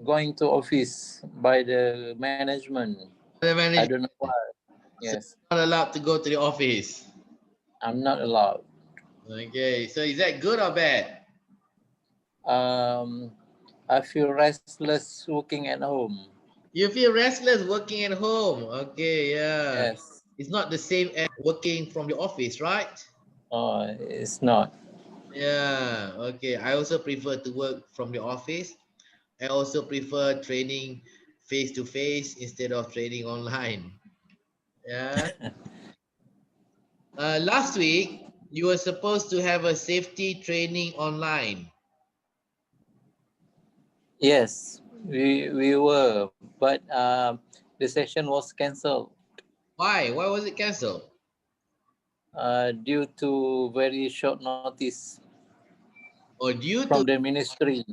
going to office by the management. The I manager don't know why. is Yes, not allowed to go to the office. I'm not allowed. Okay, so is that good or bad? Um, I feel restless working at home. You feel restless working at home. Okay, yeah. Yes. It's not the same as working from the office, right? Oh, it's not. Yeah, okay. I also prefer to work from the office. I also prefer training face to face instead of training online. Yeah. Last week, you were supposed to have a safety training online. Yes, we were, but the session was cancelled Why? Why was it cancelled? due to very short notice Or due from to the ministry.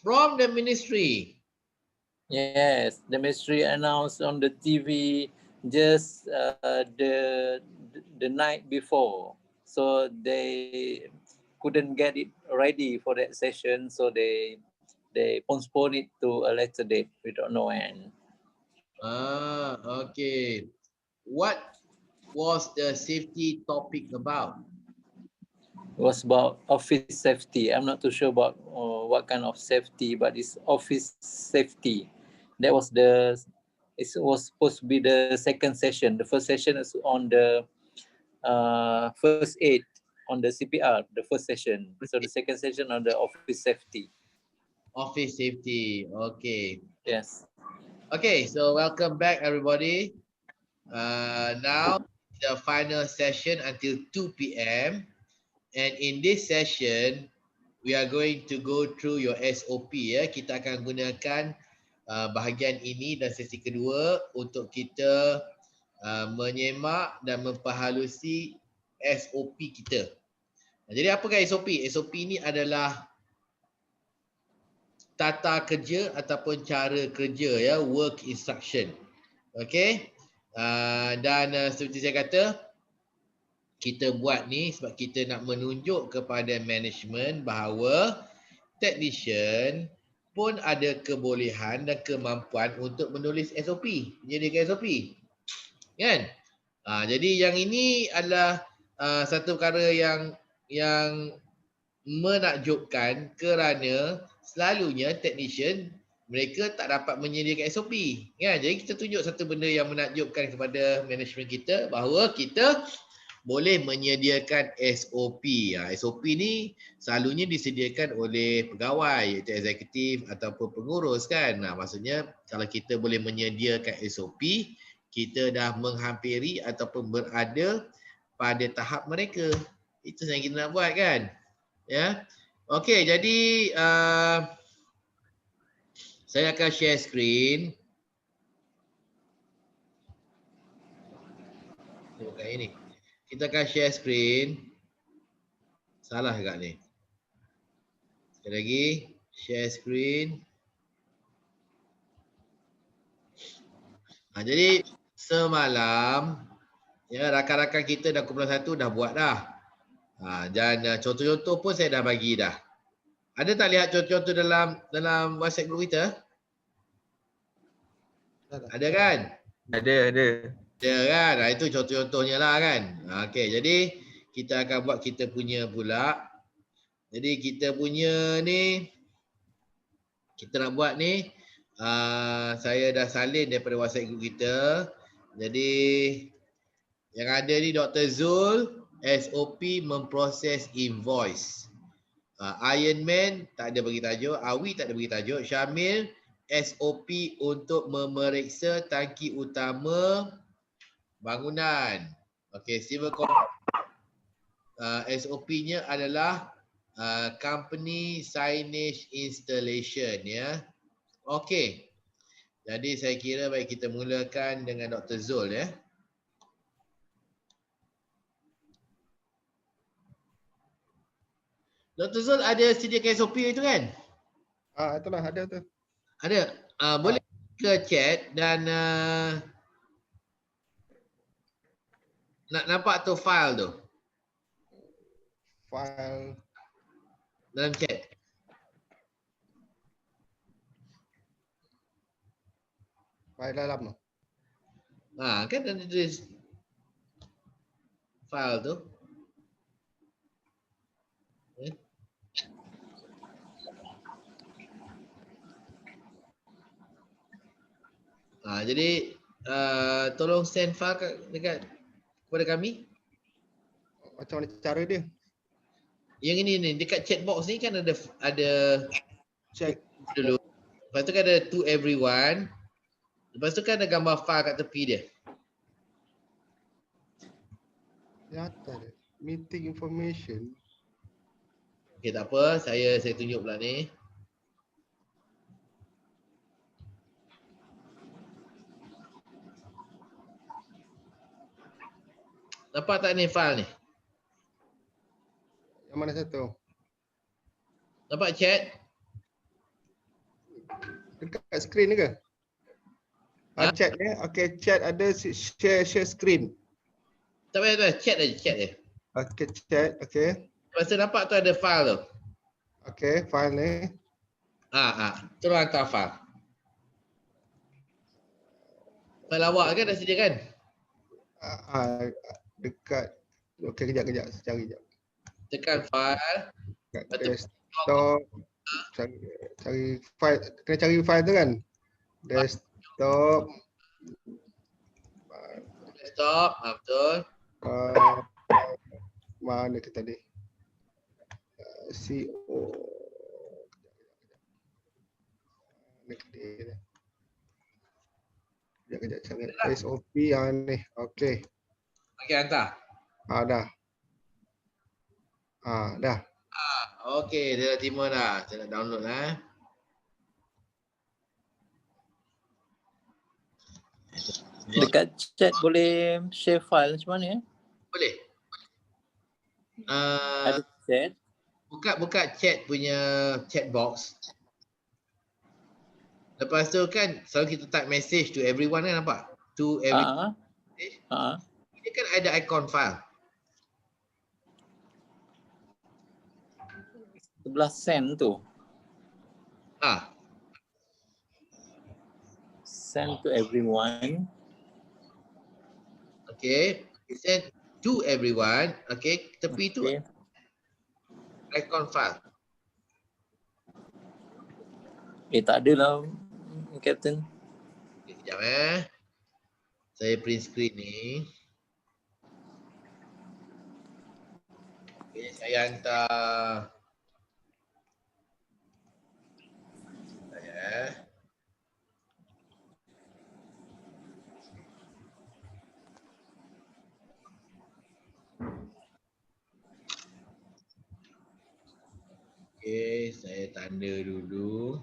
from the ministry? Yes, the ministry announced on the TV just the night before, so they couldn't get it ready for that session, so they postponed it to a later date. We don't know when. Ah, okay. What was the safety topic about? It was about office safety. I'm not too sure about what kind of safety, but it's office safety. That was it was supposed to be the second session. The first session is on the first aid, on the CPR, the first session. So the second session on the office safety. Office safety. Okay. Yes. Okay, so welcome back everybody. Now the final session until 2 p.m. And in this session, we are going to go through your SOP ya. Kita akan gunakan bahagian ini dan sesi kedua untuk kita menyemak dan memperhalusi SOP kita. Jadi apakah SOP? SOP ini adalah tata kerja ataupun cara kerja ya, work instruction. Okey. Dan seperti saya kata, kita buat ni sebab kita nak menunjuk kepada management bahawa technician pun ada kebolehan dan kemampuan untuk menulis SOP, menyediakan SOP. Kan? Jadi yang ini adalah satu perkara yang menakjubkan kerana selalunya technician mereka tak dapat menyediakan SOP kan. Jadi kita tunjuk satu benda yang menakjubkan kepada management kita bahawa kita boleh menyediakan SOP. SOP ni selalunya disediakan oleh pegawai iaitu eksekutif ataupun pengurus kan. Maksudnya kalau kita boleh menyediakan SOP, kita dah menghampiri ataupun berada pada tahap mereka. Itu yang kita nak buat kan. Ya. Okey, jadi saya akan share screen. Bukan ini. Kita akan share screen. Salah agak ni. Sekali lagi, share screen. Jadi semalam ya rakan-rakan kita dah kumpulan 1 dah buat dah. Dan contoh-contoh pun saya dah bagi dah. Ada tak lihat contoh-contoh dalam WhatsApp group kita? Ada kan? Ada. Ada kan? Itu contoh-contohnya lah kan. Okey, jadi kita akan buat kita punya pula. Jadi kita punya ni, kita nak buat ni, saya dah salin daripada WhatsApp group kita. Jadi yang ada ni Dr. Zul, SOP memproses invoice. Iron Man tak ada bagi tajuk, Awi tak ada bagi tajuk, Syamil SOP untuk memeriksa tangki utama bangunan. Okey, civil SOP-nya adalah company signage installation ya. Okey. Jadi saya kira baik kita mulakan dengan Dr. Zul ya. Dr. Zul ada sediakan SOP itu kan? Itulah ada tu. Ada. Boleh ke chat dan nak nampak tu file tu File dalam chat. File dalam tu. Kan ada tulis file tu. Jadi tolong send file dekat kepada kami. Macam mana cara dia? Yang ini ni dekat chat box ni kan ada Check. dulu. Lepas tu kan ada to everyone. Lepas tu kan ada gambar file kat tepi dia. Di atas dia. Meeting information. Okey, tak apa, saya tunjuk pula ni. Nampak tak ni file ni? Yang mana satu? Nampak chat? Dekat screen ni ke? Chat ni. Okay, chat ada share screen. Tak payah, chat je. Okay, chat. Okay. Lepas tu nampak tu ada file tu. Okay, file ni. Terus hantar file. File awak kan dah sedia kan? Dekat. Okay, kejap. Cari kejap. Tekan file. Kat desktop. Cari file. Kena cari file tu kan? Desktop. Desktop, betul. Mana kita tadi? CO. Kejap cari SOP yang ni. Okey. Okey, hantar. Dah. Dah. Okey, dia dah terima dah. Saya nak download lah. Dekat chat boleh share file macam mana ya? Boleh. Ada chat. Buka chat punya chat box. Lepas tu kan selalu kita type message to everyone kan, nampak? To everyone. Ini kan ada icon file. Sebelah send tu. Send to everyone. Okay. Send to everyone. Okay. Tepi tu icon file. Tak ada lah, Captain. Sekejap Saya print screen ni. Okay, saya hantar. Okay, saya tanda dulu.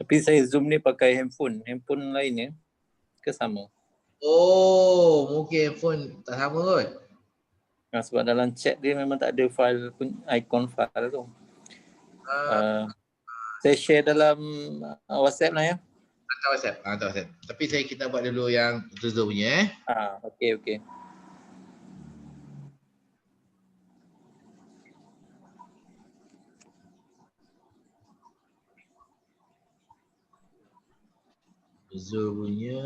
Tapi saya zoom ni pakai handphone lain ya? Ke sama? Oh, mungkin phone tak sama kot. Sebab dalam chat dia memang tak ada file pun, icon file tu. Saya share dalam WhatsApp lah ya. Hantar WhatsApp. Tapi kita buat dulu yang Zoom punya Okey. Zoom punya.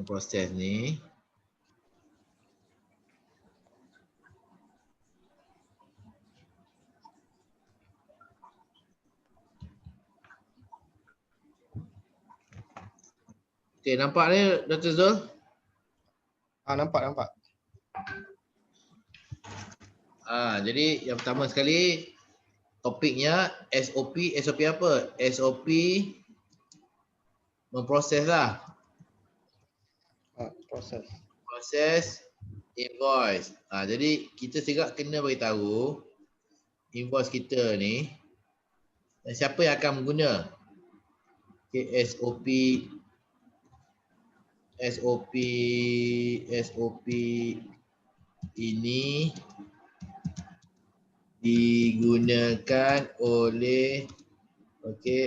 Proses ni. Okay, nampak ni Dr. Zul? Nampak. Jadi yang pertama sekali topiknya SOP apa? SOP memproses lah. Proses invoice. Jadi kita segera kena beritahu invoice kita ni, dan siapa yang akan mengguna? Okay, SOP ini digunakan oleh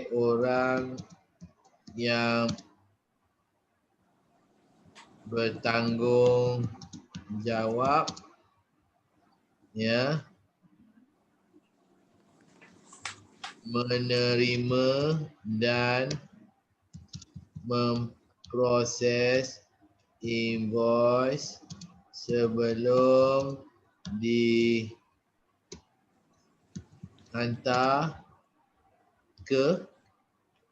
orang yang bertanggungjawab ya menerima dan memproses invoice sebelum dihantar ke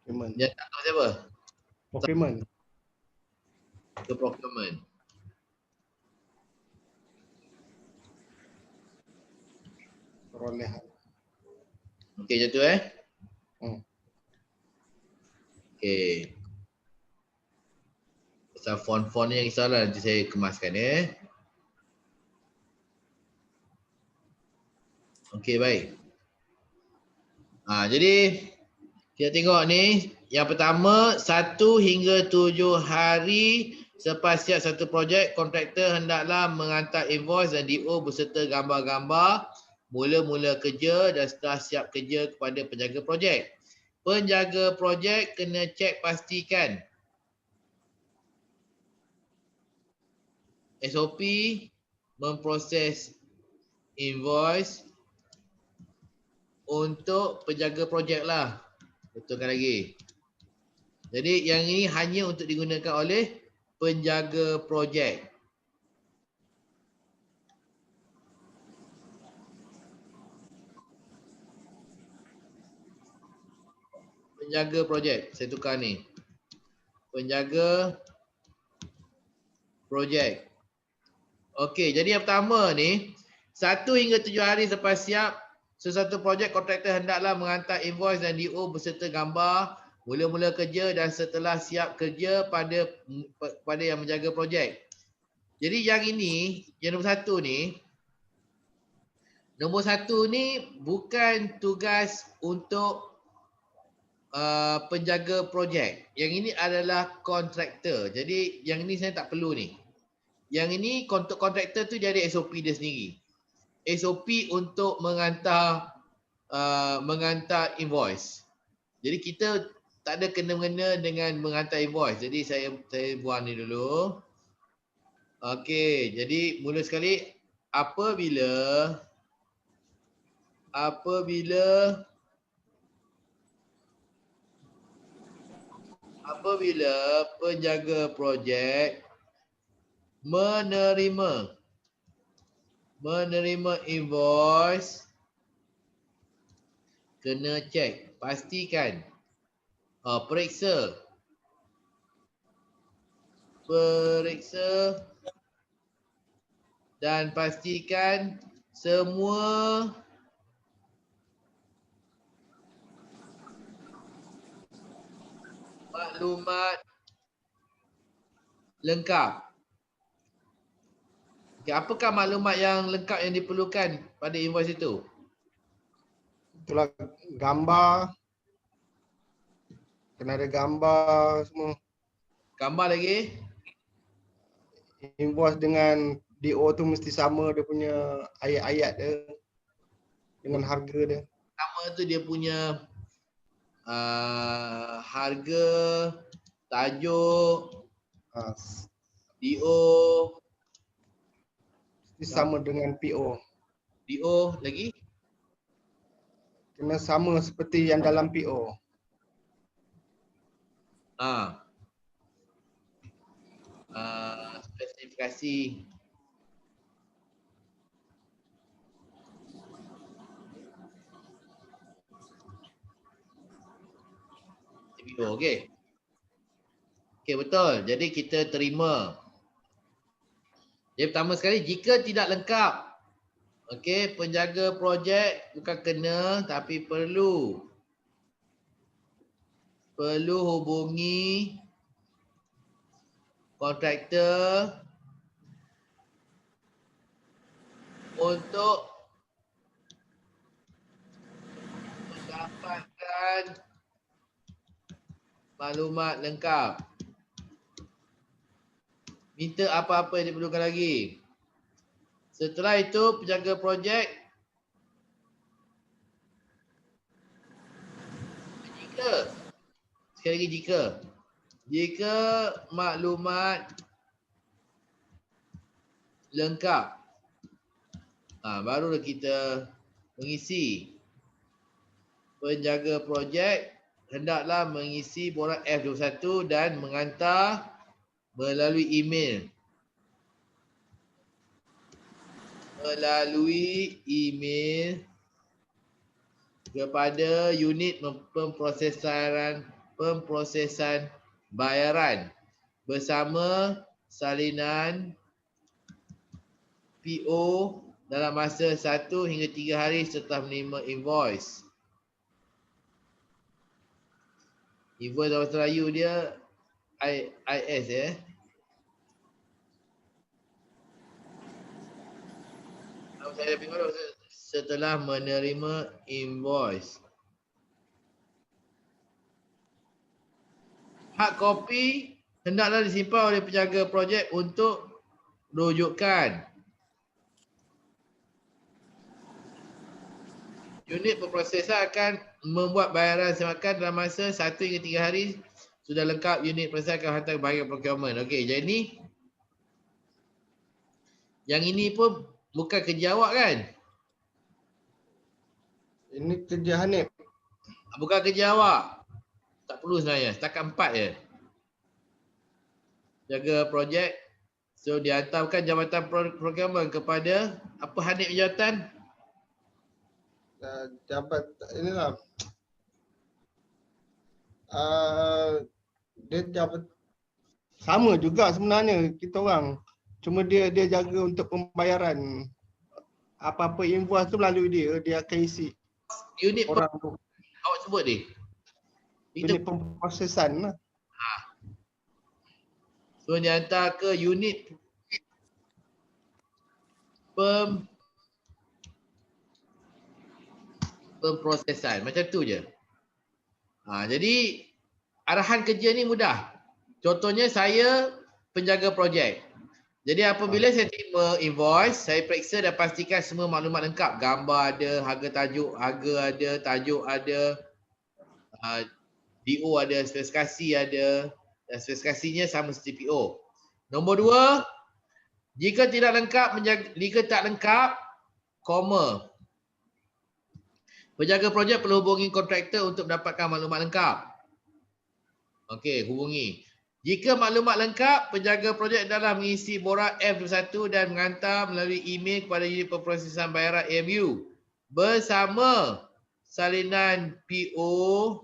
Procurement. yang tak tahu siapa? Procurement. Ke procurement. Perolehan. Okey, macam tu Okey. Pasal font-font ni yang kisahlah, nanti saya kemaskan Okey, baik. Jadi kita tengok ni, yang pertama 1 hingga 7 hari selepas siap satu projek, kontraktor hendaklah menghantar invoice dan DO beserta gambar-gambar mula-mula kerja dan setelah siap kerja kepada penjaga projek. Penjaga projek kena cek pastikan SOP memproses invoice untuk penjaga projek lah. Betulkan lagi. Jadi yang ini hanya untuk digunakan oleh penjaga projek. Penjaga projek. Saya tukar ni. Penjaga projek. Okey, jadi yang pertama ni 1 hingga 7 hari selepas siap sesuatu projek, kontraktor hendaklah menghantar invoice dan DO beserta gambar mula-mula kerja dan setelah siap kerja pada yang menjaga projek. Jadi yang ini, yang nombor satu ni bukan tugas untuk penjaga projek. Yang ini adalah kontraktor. Jadi yang ini saya tak perlu ni. Yang ini untuk kontraktor tu dia ada SOP dia sendiri. SOP untuk menghantar invoice. Jadi kita tak ada kena-mengena dengan menghantar invoice. Jadi saya buang ni dulu. Okey, jadi mula sekali apabila penjaga projek menerima invoice, kena cek, pastikan, periksa dan pastikan semua maklumat lengkap. Okay, apakah maklumat yang lengkap yang diperlukan pada invoice itu? Itulah gambar. Kena ada gambar semua. Gambar lagi? Invoice dengan DO tu mesti sama dia punya ayat-ayat dia dengan harga dia. Pertama tu dia punya harga, tajuk, DO. Mesti sama dengan PO. DO lagi? Kena sama seperti yang dalam PO. Spesifikasi. PO, okey. Okey, betul. Jadi kita terima. Jadi pertama sekali, jika tidak lengkap, okey, penjaga projek bukan kena tapi perlu hubungi kontraktor untuk maklumat lengkap. Minta apa-apa yang diperlukan lagi. Setelah itu penjaga projek jika maklumat lengkap, barulah kita mengisi. Penjaga projek hendaklah mengisi borang F21 dan menghantar melalui email. Kepada unit pemprosesan bayaran bersama salinan PO dalam masa 1 hingga 3 hari setelah menerima invoice. Invoice dalam bahasa Melayu dia IS setelah menerima invoice. Hard copy hendaklah disimpan oleh penjaga projek untuk rujukan. Unit pemprosesan akan membuat bayaran semakan dalam masa 1 hingga 3 hari sudah lengkap. Unit pemprosesan akan hantar ke bahagian procurement. Okey, jadi yang ini pun bukan kerja awak kan? Ini kerja Hanif. Bukan kerja awak. Tak perlu sebenarnya. Setakat 4 je. Jaga projek. So dihantarkan jabatan procurement kepada apa Hanif jabatan? Jabat inilah. Dia jabat sama juga sebenarnya kita orang. Cuma dia jaga untuk pembayaran. Apa-apa invoice tu melalui dia akan isi. Unit orang tu. Awak sebut ni. Unit pemprosesan lah. So dihantar ke unit pemprosesan. Macam tu je. Jadi arahan kerja ni mudah. Contohnya saya penjaga projek. Jadi apabila saya terima invoice, saya periksa dan pastikan semua maklumat lengkap. Gambar ada, harga ada, tajuk ada, DO ada, spesifikasi ada. Dan spesifikasinya sama seperti PO. Nombor 2, jika tak lengkap, koma. Penjaga projek perlu hubungi kontraktor untuk mendapatkan maklumat lengkap. Okey, hubungi. Jika maklumat lengkap, penjaga projek adalah mengisi borang F21 dan menghantar melalui email kepada unit pemprosesan bayaran AMU bersama salinan PO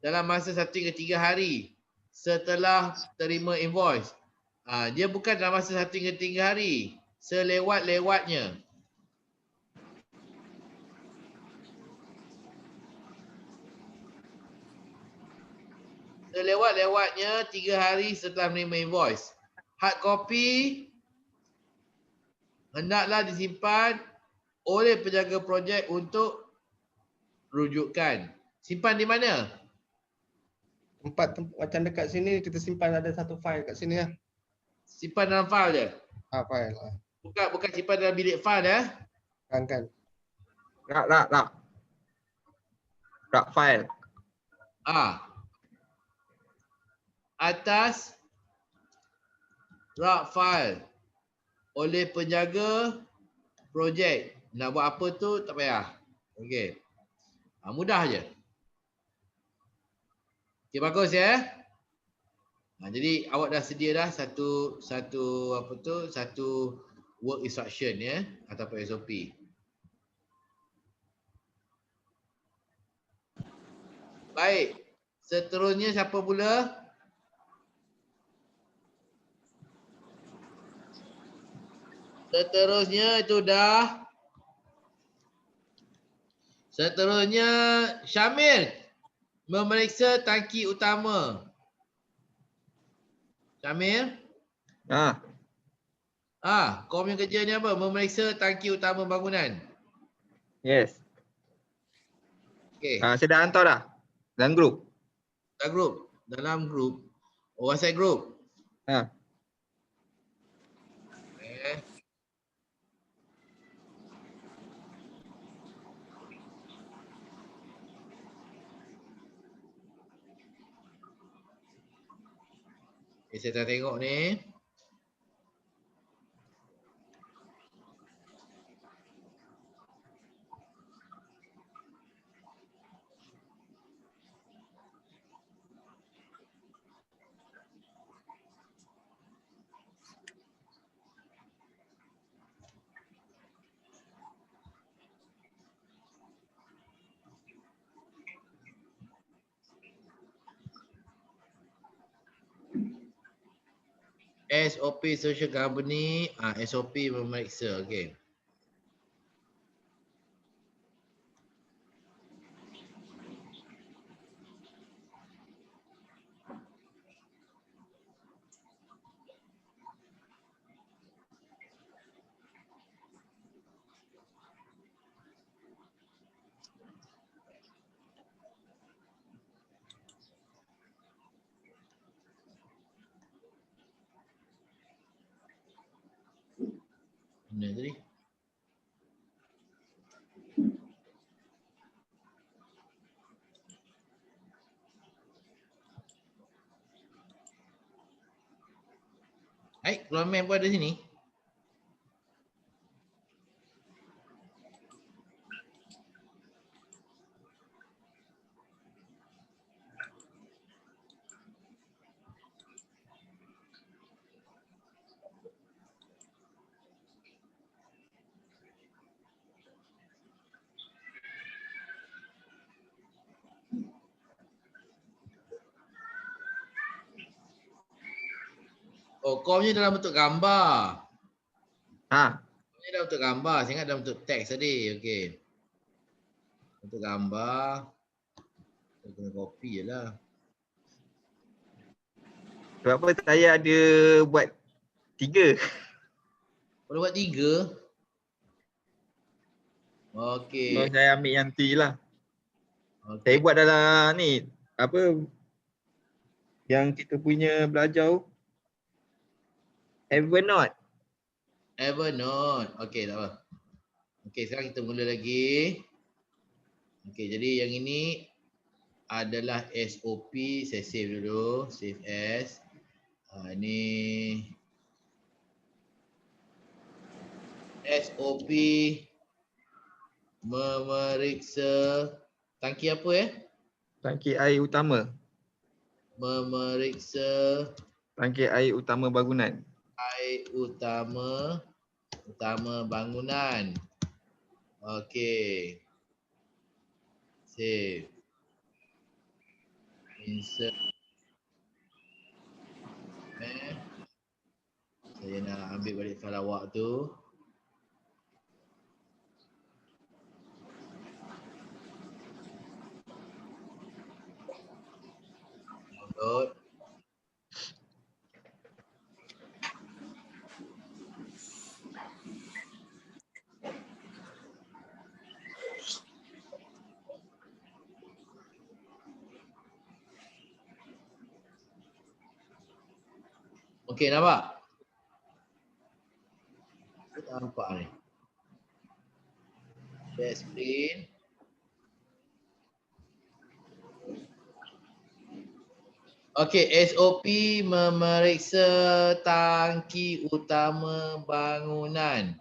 dalam masa 1 hingga 3 hari setelah terima invoice. Dia bukan dalam masa 1 hingga 3 hari, selewat-lewatnya. Selewat-lewatnya 3 hari setelah menerima invoice. Hard copy hendaklah disimpan oleh penjaga projek untuk rujukan. Simpan di mana? Tempat macam dekat sini kita simpan ada satu file kat sini lah. Simpan dalam file je. File lah. Bukan simpan dalam bilik file ya. Kan. Rak file. Atas rak file oleh penjaga projek. Nak buat apa tu tak payah. Okey. Mudah je. Okey, bagus ya. Jadi awak dah sedia dah satu work instruction ya ataupun SOP. Baik. Seterusnya siapa pula? Seterusnya Syamil memeriksa tangki utama. Syamil? Kau punya kerja ni apa? Memeriksa tangki utama bangunan. Yes. Okey. Saya dah hantar dah. Dalam grup. Dalam grup. Oh, WhatsApp group. Ha. Saya tengah tengok ni. SOP social company, SOP memeriksa, okey. Mana tadi? Keluar map pun ada sini. Oh, komnya dalam bentuk gambar. Ha. Komnya dalam bentuk gambar. Saya ingat dalam bentuk teks tadi. Okey. Bentuk gambar. Saya kena copy je lah. Sebab apa saya ada buat 3. Kalau buat 3. Okey. So, saya ambil yang 3 lah. Saya Okey. buat dalam ni apa yang kita punya belajar Evernote. Evernote. Okey, tak apa. Okey, sekarang kita mula lagi. Okey, jadi yang ini adalah SOP. Saya save dulu. Save as. Ini SOP memeriksa tangki apa ya? Tangki air utama. Memeriksa Tangki air utama bangunan. air utama bangunan. Okey. Save. Insert. Saya nak ambil balik file awak tu. Download. Okey, nampak? Tak nampak ni. Share screen. Okey, SOP memeriksa tangki utama bangunan.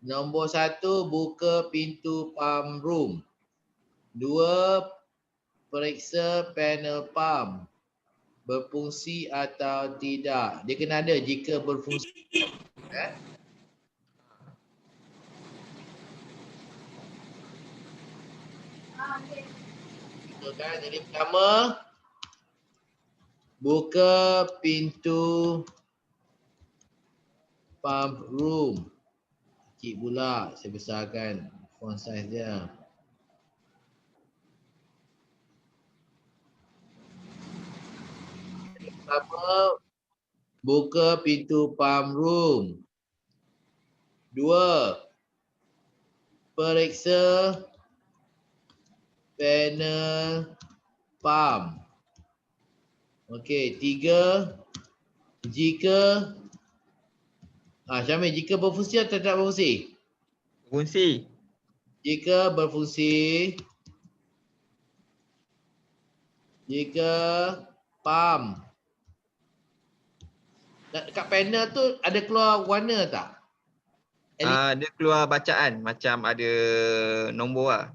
Nombor 1, buka pintu pump room. 2, periksa panel pump. Berfungsi atau tidak. Dia kena ada jika berfungsi. Kan? Jadi pertama, buka pintu pump room. Kecil pula, saya besarkan font size dia. Pertama, buka pintu pump room. 2, periksa panel pump. Okey, 3 jika Syamil, jika berfungsi atau tidak berfungsi? Berfungsi. Jika berfungsi, jika pam. Dekat panel tu ada keluar warna tak? Dia keluar bacaan macam ada nombor lah.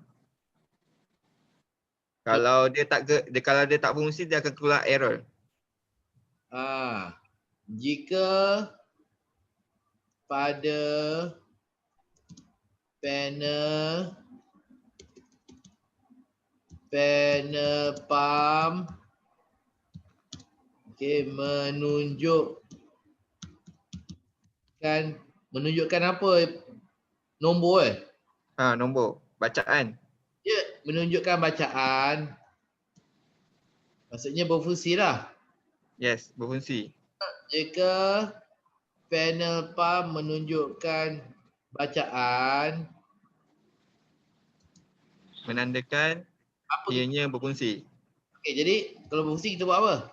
Kalau dia tak berfungsi dia akan keluar error. Jika pada panel pam menunjukkan apa nombor Nombor bacaan. Ya, menunjukkan bacaan. Maksudnya berfungsi lah. Yes, berfungsi. Jika panel pam menunjukkan bacaan, Menandakan ianya berfungsi. okey, jadi kalau berfungsi kita buat apa?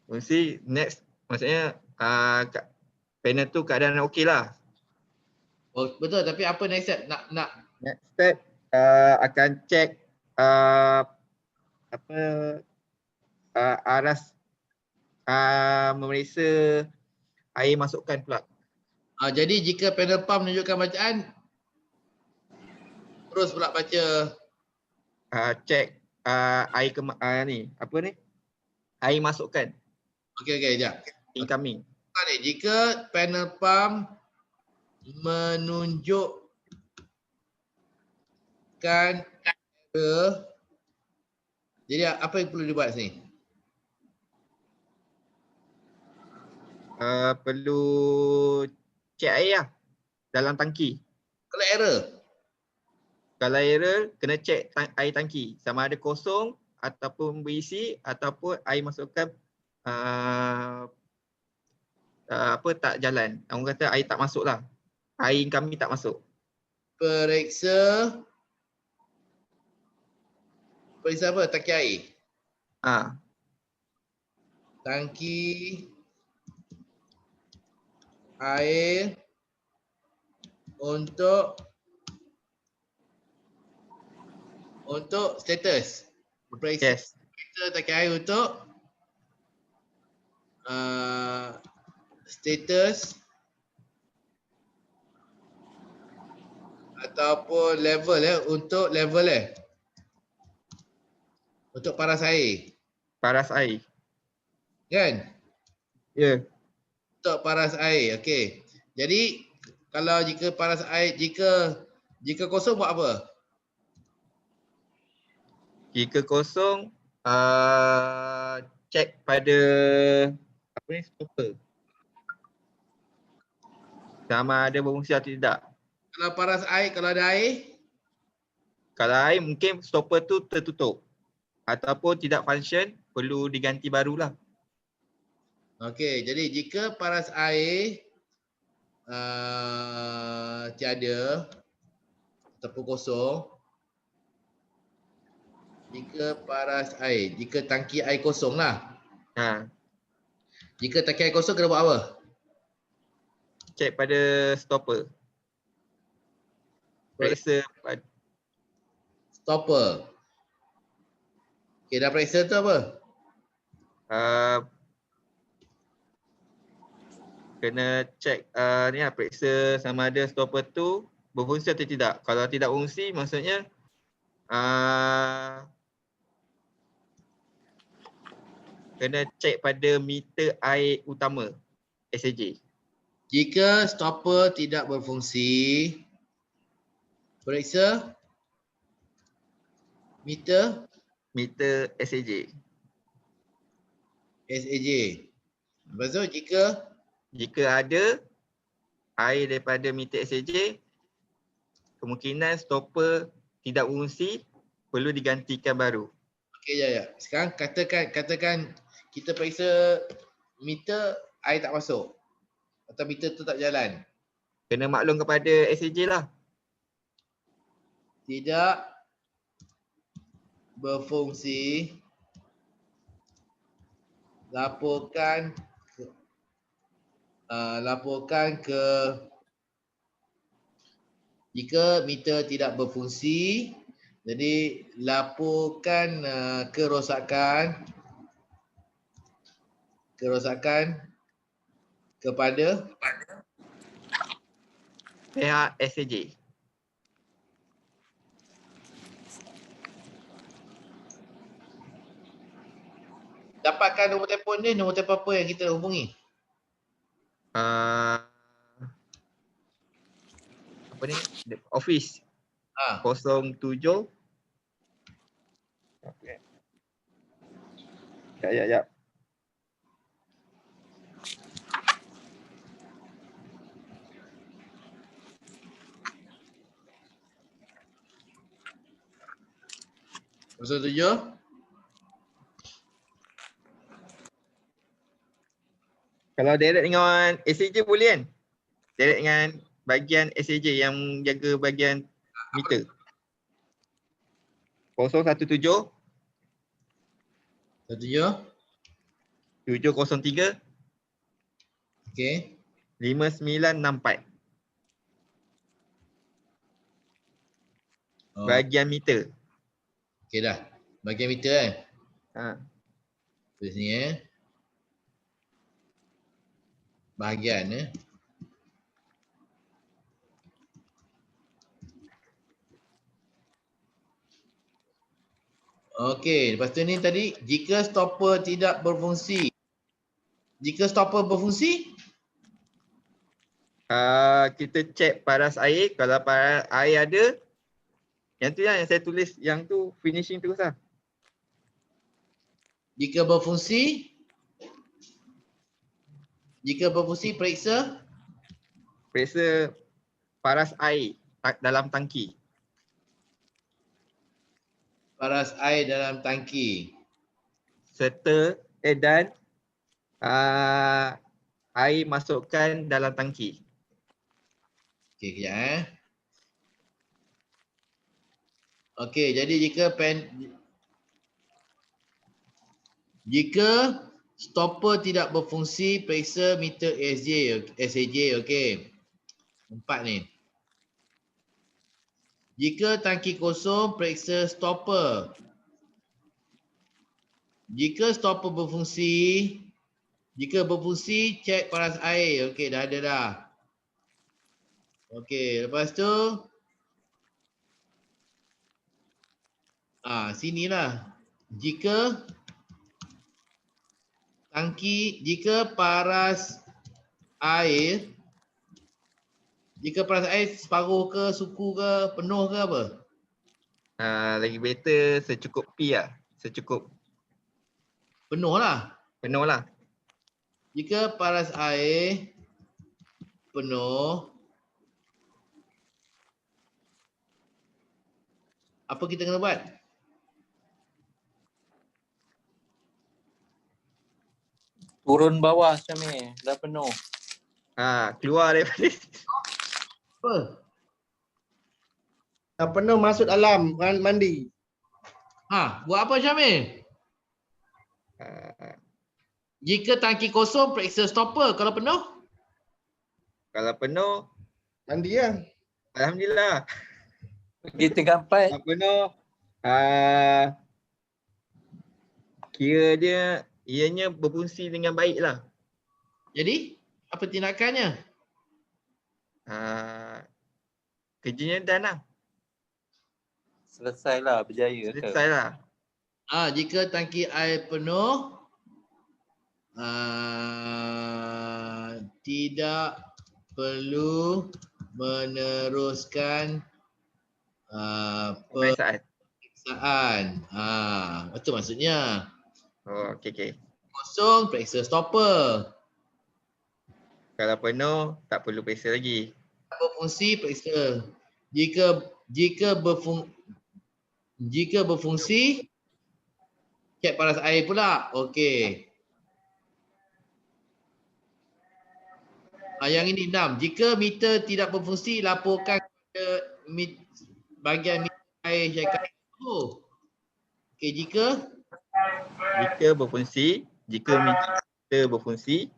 Berfungsi next, maksudnya panel tu keadaan okey lah. Oh, betul, tapi apa next step? Nak Next step akan check aras memeriksa air masukkan pula. jadi jika panel pam menunjukkan bacaan, terus pula baca Check air air masukkan okey, jap. incoming. Jika panel pam menunjukkan error, jadi apa yang perlu dibuat sini? Perlu check air lah dalam tangki. Kalau error kena check air tangki sama ada kosong ataupun berisi ataupun air masukkan tak jalan. Orang kata air tak masuk lah. Air incoming tak masuk. Periksa apa? Tangki air. Tangki air untuk status. Periksa tangki air untuk status ataupun level untuk level untuk paras air. Paras air. Kan? Ya. Untuk paras air. Okey. Jadi kalau jika paras air, jika kosong buat apa? Jika kosong check pada stopper. Sama ada berfungsi atau tidak. Kalau paras air, kalau ada air? Kalau air mungkin stopper tu tertutup ataupun tidak function, perlu diganti barulah. Okey, jadi jika paras air tiada ataupun kosong, jika paras air, jika tangki air kosong lah. Jika tangki air kosong kena buat apa? Check pada stopper. Periksa pada stopper. Okey, dah periksa tu apa? Kena check periksa sama ada stopper tu berfungsi atau tidak. Kalau tidak berfungsi maksudnya kena check pada meter air utama SAJ. Jika stopper tidak berfungsi, periksa meter SAJ. Lepas tu jika ada air daripada meter SAJ, kemungkinan stopper tidak berfungsi, perlu digantikan baru. Okey, ya. Sekarang katakan kita periksa meter air tak masuk atau meter tu tak jalan. Kena maklum kepada SAJ lah. Tidak berfungsi laporkan ke jika meter tidak berfungsi, jadi laporkan kerosakan kepada pihak SAJ. dapatkan nombor telefon dia, nombor telefon apa yang kita hubungi? Apa ni? Office Ah, 07. Okay. Ya. 07 Kalau direct dengan SAJ boleh kan? Direct dengan bahagian SAJ yang jaga bahagian meter. 017 17 703 okey. 5964. Oh, Bahagian meter. okey dah. Bahagian meter kan? Ha. Tulis ni bahagian Okey, lepas tu ni tadi jika stopper tidak berfungsi. Jika stopper berfungsi, Kita cek paras air. Kalau paras air ada, yang tu yang saya tulis, yang tu finishing terus lah. jika berfungsi periksa Periksa paras air dalam tangki. paras air dalam tangki. Serta dan air masukkan dalam tangki. Okey, kejap Okey, jadi jika stopper tidak berfungsi, periksa meter SAJ, okey. 4 ni. Jika tangki kosong, periksa stopper. Jika stopper berfungsi, cek paras air. Okey, dah ada dah. Okey, lepas tu sinilah. Jika paras air separuh ke, suku ke, penuh ke apa? Lagi better secukup P lah. Secukup Penuh lah. penuh lah. Jika paras air penuh, apa kita kena buat? Turun bawah Syamil, dah penuh. Keluar daripada Apa? Dah penuh masuk dalam mandi. Buat apa Syamil? Jika tangki kosong, periksa stopper. Kalau penuh? kalau penuh, Mandi lah. alhamdulillah. Pergi tingkat 4. Kalau penuh, kira dia ianya berfungsi dengan baik lah. Jadi, apa tindakannya? Kerjanya dah lah. Selesailah, berjaya ke? Selesai lah. Jika tangki air penuh, tidak perlu meneruskan Pemeriksaan. pemeriksaan. Itu maksudnya. Oh, okey. Kosong, periksa stopper. Kalau penuh, tak perlu periksa lagi. Berfungsi, periksa. Jika berfungsi, cek paras air pula. Okey. Yang ini 6. Jika meter tidak berfungsi, laporkan ke bahagian meter air syarikat. Okey, jika Jika berfungsi, Jika meter berfungsi.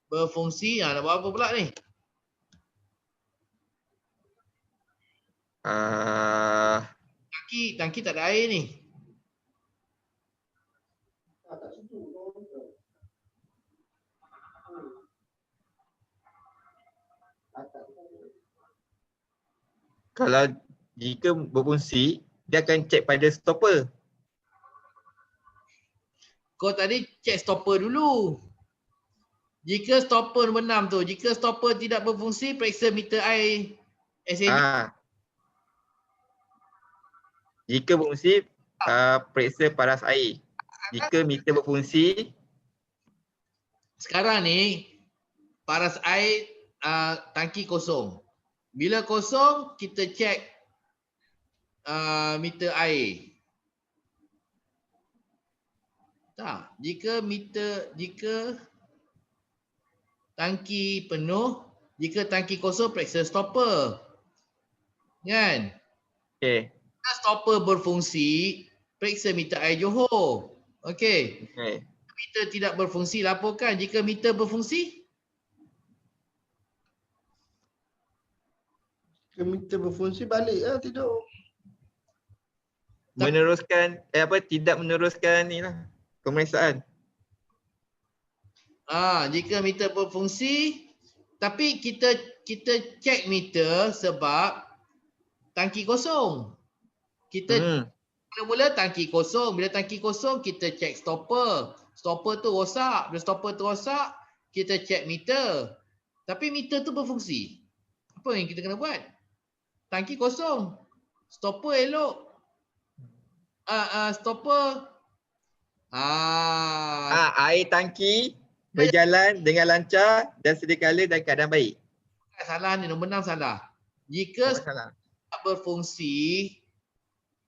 Berfungsi, nak buat apa pula ni? Tangki tak ada air ni. Kalau jika berfungsi, dia akan cek pada stopper. Kau tadi cek stopper dulu. Jika stopper nombor 6 tu, jika stopper tidak berfungsi, periksa meter air SAG. Jika berfungsi, periksa paras air. Jika meter berfungsi. Sekarang ni, paras air tangki kosong. Bila kosong, kita cek meter air. Tak, jika tangki penuh, jika tangki kosong, periksa stopper. Kan? Okey. Jika stopper berfungsi, periksa meter air Johor. Okey. Meter tidak berfungsi, laporkan. Jika meter berfungsi? Jika meter berfungsi, balik lah tidur. Meneruskan, tidak meneruskan ni lah, pemeriksaan. Jika meter berfungsi, tapi kita cek meter sebab tangki kosong. Kita mula-mula tangki kosong. Bila tangki kosong, kita cek stopper. Stopper tu rosak. Bila stopper tu rosak, kita cek meter. Tapi meter tu berfungsi. Apa yang kita kena buat? Tangki kosong. Stopper elok. Stopper. Air tangki berjalan dengan lancar dan sediakala dalam keadaan baik. Salah ni, nombor 6 salah. Jika salah berfungsi,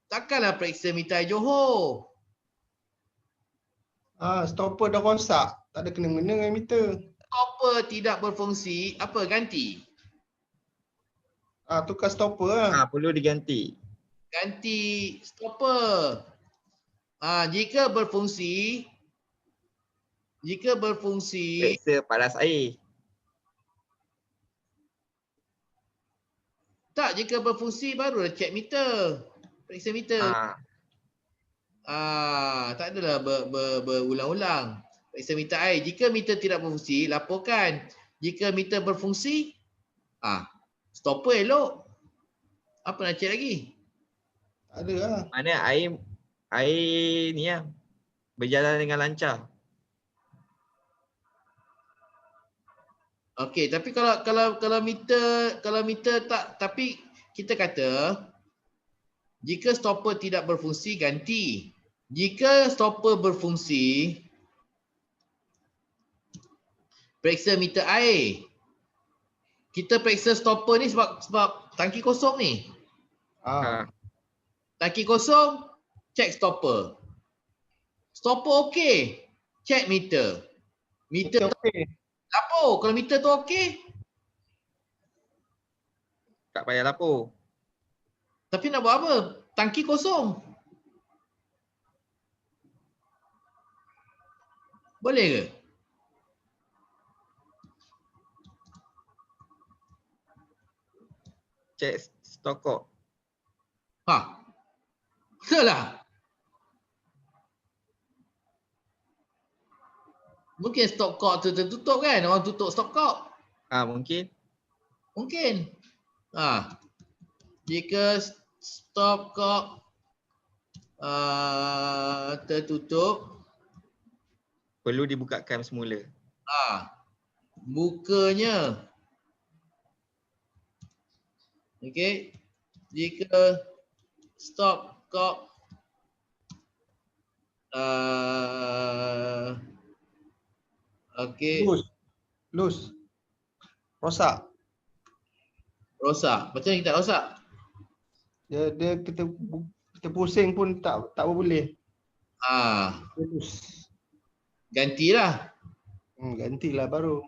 takkanlah periksa meter air Johor. Stopper dah rosak. Tak ada kena-mena dengan meter. Stopper tidak berfungsi, apa ganti? Tukar stopper lah. Perlu diganti. Ganti stopper. Jika berfungsi, Periksa paras air. tak, jika berfungsi baru cek meter. Periksa meter. Tak adalah berulang-ulang. Periksa meter air. Jika meter tidak berfungsi, laporkan. Jika meter berfungsi, stopper elok. Apa nak cek lagi? Tak ada lah. Mana air ni lah, berjalan dengan lancar. Okey, tapi kalau meter tak, tapi kita kata jika stopper tidak berfungsi, ganti. Jika stopper berfungsi, periksa meter air. Kita periksa stopper ni sebab tangki kosong ni. Tangki kosong, cek stopper. Stopper okey, cek meter. Meter okey. Lapor. Kalau meter tu okey, tak payah lapor. tapi nak buat apa? Tangki kosong. Boleh ke? Cek stokok. Betul lah. Mungkin stop cock tu tertutup kan? Orang tutup stop cock. Mungkin. Jika stop cock tertutup, perlu dibukakan semula. Bukanya. Okey. Jika stop cock okey. Loose. Rosak. Macam mana kita rosak? Dia kita pusing pun tak boleh. Gantilah. Gantilah baru.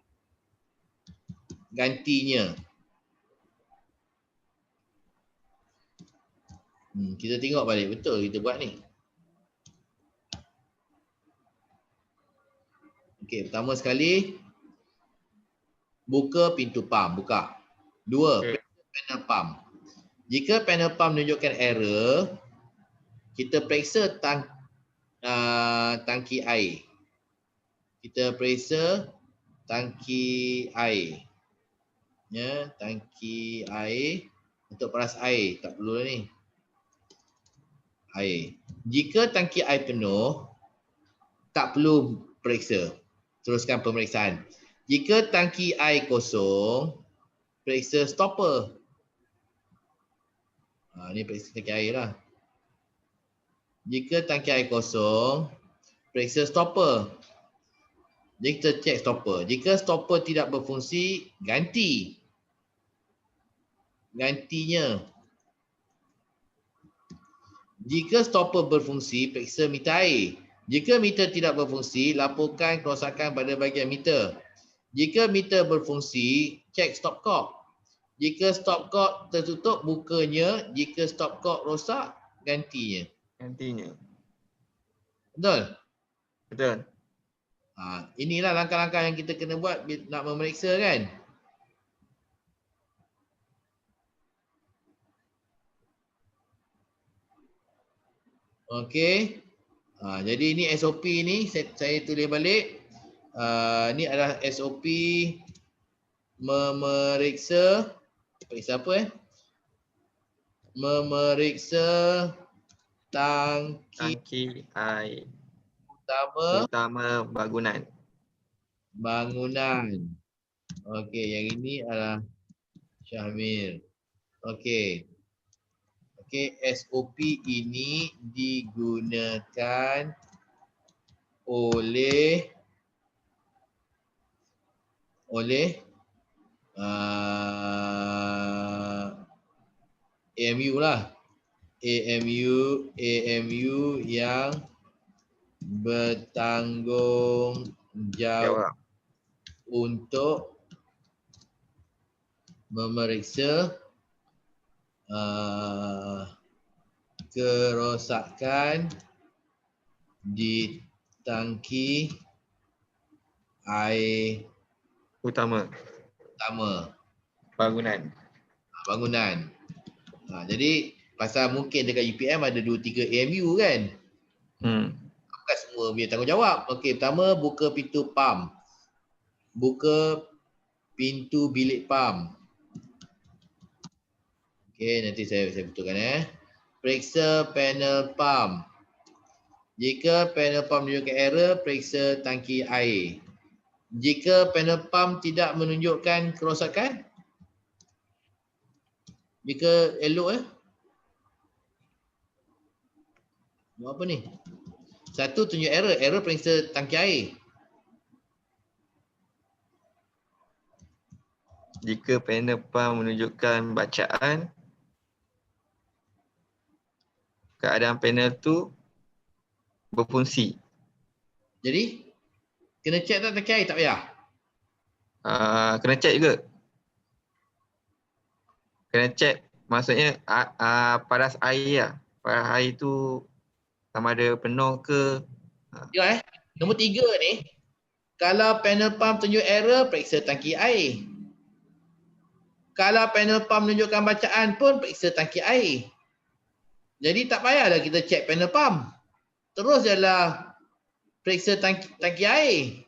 Gantinya. Kita tengok balik betul kita buat ni. Okey, pertama sekali buka pintu pump, buka. Dua, Okey. periksa panel pump. Jika panel pump menunjukkan error, kita periksa tangki air. Kita periksa tangki air. Ya, tangki air untuk peras air, tak perlu lah ni. Air. Jika tangki air penuh, tak perlu periksa. Teruskan pemeriksaan. Jika tangki air kosong, periksa stopper. Ni periksa tangki air lah. Jika tangki air kosong, periksa stopper. Jadi kita cek stopper. Jika stopper tidak berfungsi, ganti. Gantinya. Jika stopper berfungsi, periksa meter air. Jika meter tidak berfungsi, laporkan kerosakan pada bahagian meter. Jika meter berfungsi, cek stopcock. Jika stopcock tertutup, bukanya. Jika stopcock rosak, gantinya. Gantinya. Betul? Betul. Inilah langkah-langkah yang kita kena buat nak memeriksa kan. Okey. Jadi ini SOP ni saya tulis balik. Ni adalah SOP memeriksa. Periksa apa memeriksa tangki air utama bangunan. Okey, yang ini adalah Syahmir. Okey. Okey, SOP ini digunakan oleh AMU lah. AMU yang bertanggung jawab untuk memeriksa kerosakan di tangki air Utama bangunan. Jadi pasal mungkin dekat UPM ada 2-3 AMU kan. Bukan semua punya tanggungjawab. Okey, pertama buka pintu pump. Buka pintu bilik pump. Okey, nanti saya betulkan Periksa panel pump. Jika panel pump menunjukkan error, periksa tangki air. Jika panel pump tidak menunjukkan kerosakan, jika elok buat apa ni? Satu tunjuk error periksa tangki air. Jika panel pump menunjukkan bacaan, keadaan panel tu berfungsi. Jadi kena check tak tangki air, tak payah? Kena check juga. Kena check maksudnya paras air lah. Paras air tu sama ada penuh ke. Nombor 3 ni, kalau panel pump tunjuk error, periksa tangki air. Kalau panel pump menunjukkan bacaan pun, periksa tangki air. Jadi tak payahlah kita check panel pump. Terus jelah periksa tangki air.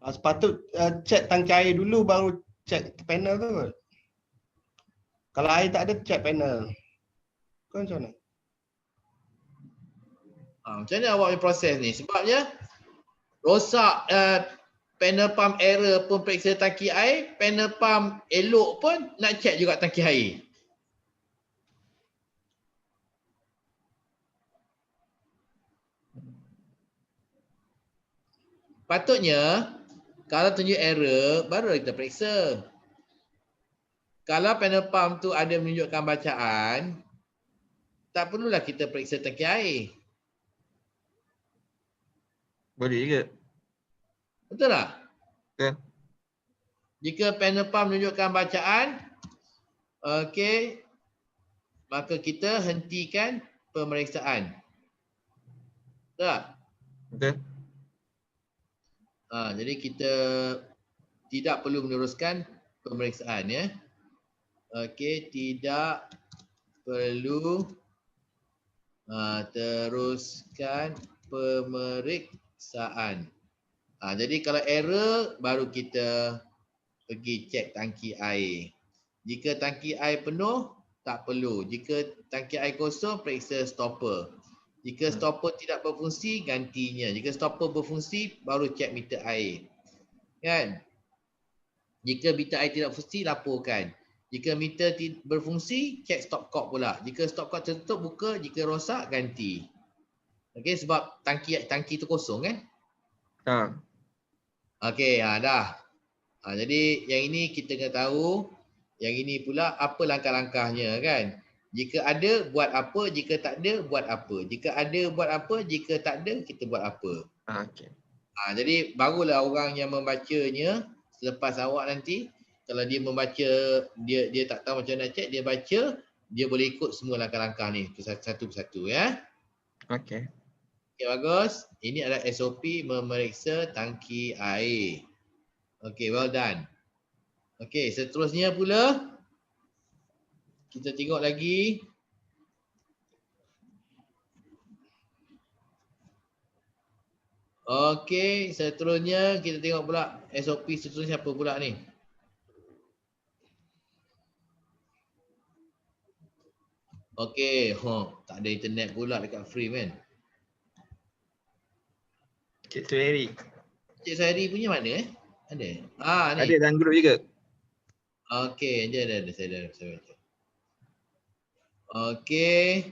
Sepatut check tangki air dulu baru check panel tu. Kalau air tak ada, check panel. Kau macam mana? Macam mana awak punya proses ni? Sebabnya rosak panel pump error pun periksa tangki air, panel pump elok pun nak check juga tangki air. Patutnya kalau tunjuk error baru kita periksa. Kalau panel pump tu ada menunjukkan bacaan, tak perlulah kita periksa tangki air. Boleh juga. Betul tak? Betul. Jika panel pump menunjukkan bacaan, okey, maka kita hentikan pemeriksaan. Betul tak? Betul? Jadi kita tidak perlu meneruskan pemeriksaan ya. Okey, tidak perlu teruskan pemeriksaan. Jadi kalau error baru kita pergi cek tangki air. Jika tangki air penuh, tak perlu. Jika tangki air kosong, periksa stopper. Jika stopper tidak berfungsi, gantinya. Jika stopper berfungsi, baru cek meter air. Kan? Jika meter air tidak berfungsi, laporkan. Jika meter berfungsi, cek stopcock pula. Jika stopcock tertutup, buka. Jika rosak, ganti. Okey, sebab tangki tu kosong kan? Okey, dah. Jadi yang ini kita kena tahu, yang ini pula apa langkah-langkahnya kan. Jika ada, buat apa. Jika tak ada, buat apa. Jika ada, buat apa. Jika tak ada, kita buat apa. Okey. Jadi barulah orang yang membacanya selepas awak nanti, kalau dia membaca, dia tak tahu macam mana nak cek, dia baca, dia boleh ikut semua langkah-langkah ni satu persatu ya. Okey. Okey, bagus. Ini adalah SOP memeriksa tangki air. Okey, well done. Okey, seterusnya pula kita tengok lagi. Okey, seterusnya kita tengok pula SOP seterusnya apa pula ni? Okey, tak ada internet pula dekat frame kan? Cik Suhairi. Cik Sari punya mana Ada? Ni. Ada dalam grup juga. Okey, ada saya baca. Okey.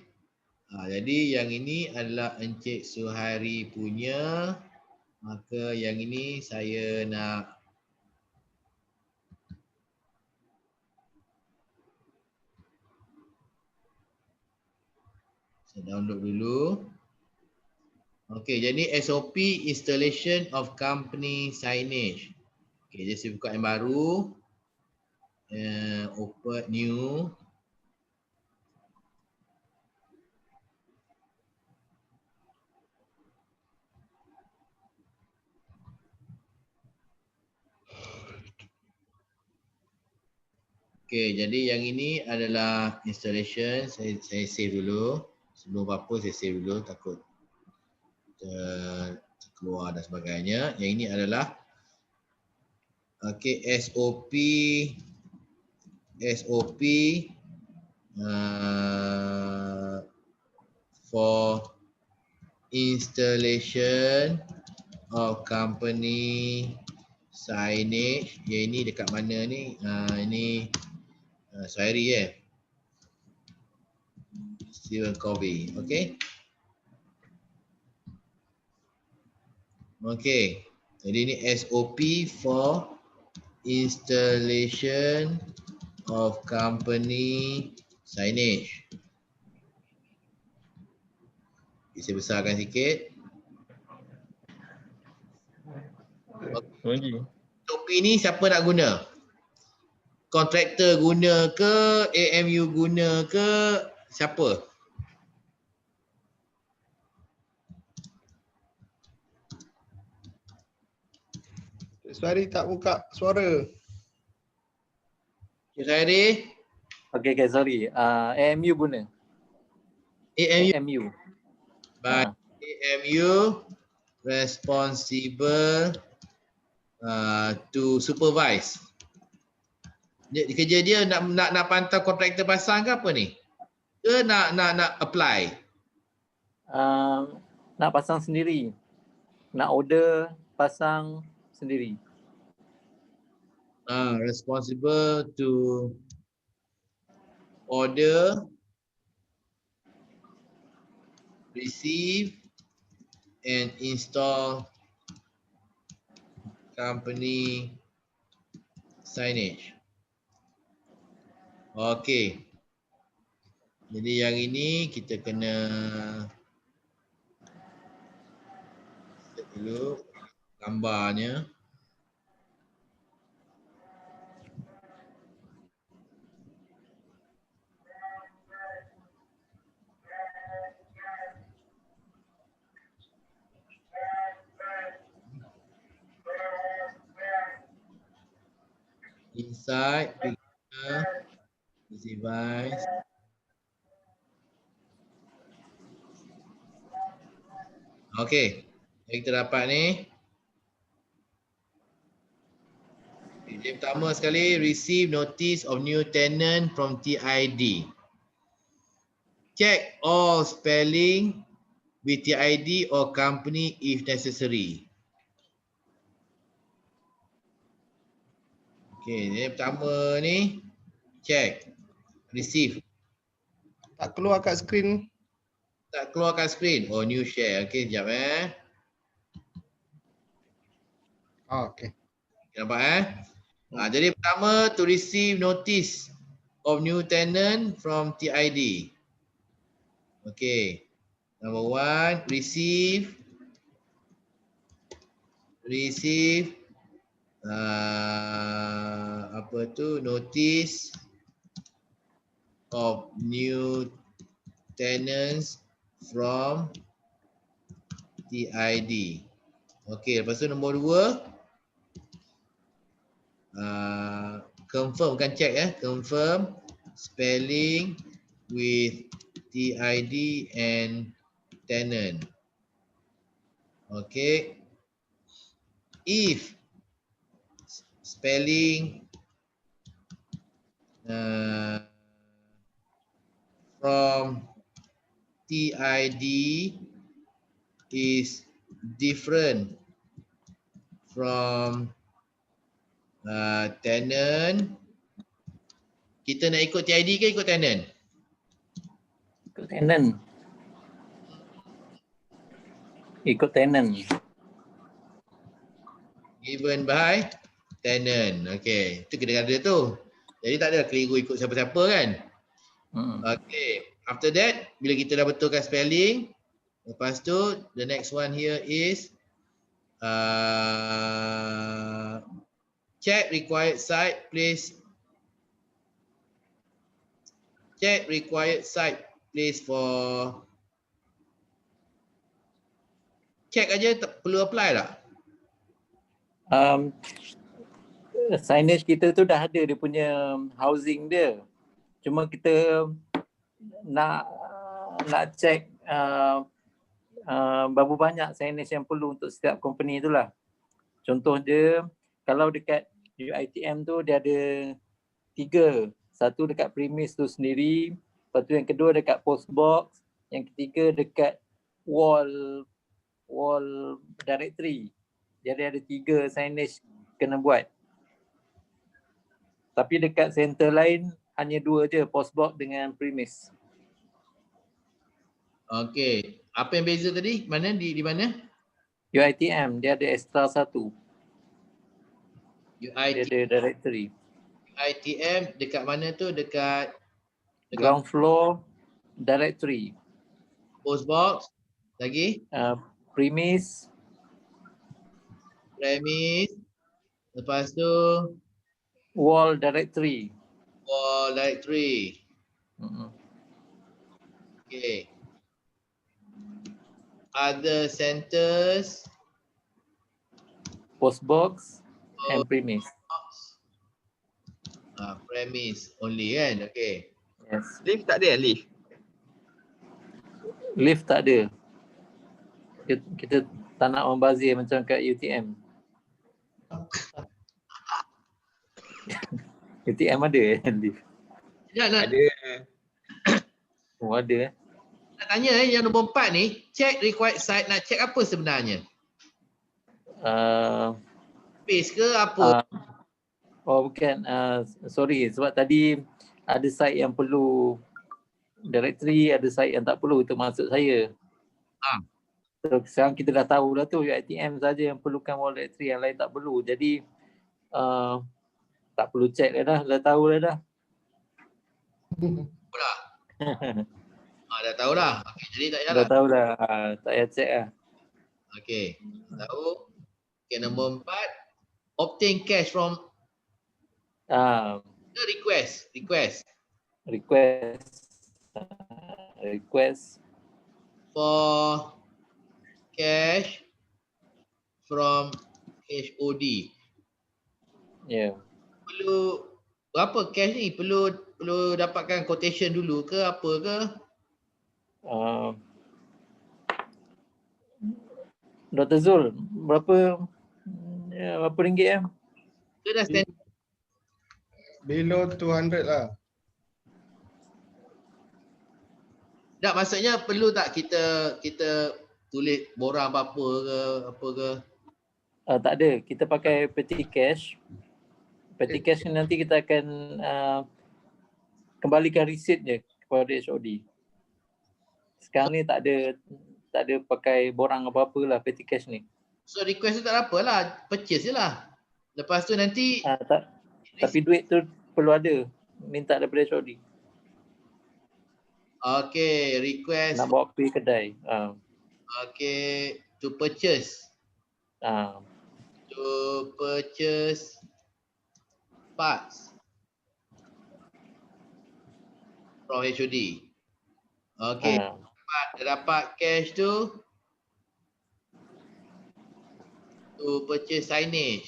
Jadi yang ini adalah Encik Suhairi punya. Maka yang ini saya nak download dulu. Okey, jadi SOP installation of company signage. Okey, jadi saya buka yang baru. Open new. Okey, jadi yang ini adalah installation. Saya save dulu. Sebelum apa saya save dulu, takut keluar dan sebagainya. Yang ini adalah okey, SOP for installation of company signage. Yang ini dekat mana ni? Ini Suhairi Stephen Covey. Okey. Okey. Jadi ini SOP for installation of company signage. Saya besarkan sikit. Okey. SOP ni siapa nak guna? Kontraktor guna ke? AMU guna ke? Siapa? Suhairi tak buka suara. Cik Suhairi? Okay, sorry. AMU guna. AMU. Baik. AMU responsible to supervise. Kerja dia nak pantau kontraktor pasang ke apa ni? Ke nak apply? Nak pasang sendiri. Nak order pasang sendiri. Responsible to order, receive and install company signage. Okey. Jadi yang ini kita kena set dulu gambarnya. inside picture this device. Okey, yang kita dapat ni. Yang pertama sekali, receive notice of new tenant from TID. Check all spelling with TID or company if necessary. Okey, yang pertama ni, check, receive. Tak keluar kat skrin. Tak keluarkan screen. Oh, new share. Okey, sekejap Oh, okey. Nampak jadi pertama, to receive notice of new tenant from TID. Okey. Number one, receive apa tu, notice of new tenants from TID. Okey, lepas tu nombor dua, confirm, bukan check confirm spelling with TID and tenant. Okay, if spelling from TID is different from tenant, kita nak ikut TID ke ikut tenant? Ikut tenant. Ikut tenant. Given by tenant. Okay, itu kena ada tu. Jadi tak ada keliru ikut siapa-siapa kan? Okay, after that, bila kita dah betulkan spelling, lepas tu the next one here is check required site, place. Check required site, place for. Check aja, perlu apply tak? Signage kita tu dah ada dia punya housing dia. Cuma kita nak check berapa banyak signage yang perlu untuk setiap company tu lah. Contoh dia, kalau dekat UiTM tu dia ada 3. Satu dekat premise tu sendiri, lepas tu yang kedua dekat post box, yang ketiga dekat wall directory. Jadi ada 3 signage kena buat. Tapi dekat center lain hanya 2 je, post box dengan premise. Okey, apa yang beza tadi? Mana di mana? UiTM dia ada extra 1. Dia ada directory. UiTM dekat mana tu? Dekat Ground floor directory. Post box lagi? Premise. Lepas tu Wall directory. wall directory. Okay. Other centers. Post box and premise. Premise only kan? Okay. Yes. Lift tak ada lift? Lift tak ada. Kita tak nak membazir macam kat UTM. UTM ada lift? Ya, Ada. Oh ada. Nak tanya yang nombor 4 ni, check required site, nak check apa sebenarnya? Space ke apa? Oh bukan, sorry sebab tadi ada site yang perlu directory, ada site yang tak perlu untuk masuk saya. So, sekarang kita dah tahu dah tu UiTM saja yang perlukan wall directory, yang lain tak perlu. Jadi tak perlu check dah tahu dah. Dah tahu dah. Okay, jadi tak payah Dah tahu dah, tak payah check lah. Okay, tahu. Okay, nombor 4, obtain cash from request for cash from HOD. Yeah. perlu berapa cash ni? Perlu dapatkan quotation dulu ke apa ke? Dr. Zul, berapa ringgit Ke dah stand Below 200 lah. tak, maksudnya perlu tak kita tulis borang apa-apa ke apa ke? Tak ada, kita pakai petty cash. Petty cash ni nanti kita akan kembalikan receipt je kepada HOD. Sekarang ni tak ada pakai borang apa-apa lah petty cash ni. So request tu tak ada apa lah, purchase je lah. Lepas tu nanti Tapi duit tu perlu ada, minta daripada HOD. okay, request Nak bawa pergi kedai. okay, to purchase parts from HOD. Okay, dapat cash tu to purchase signage.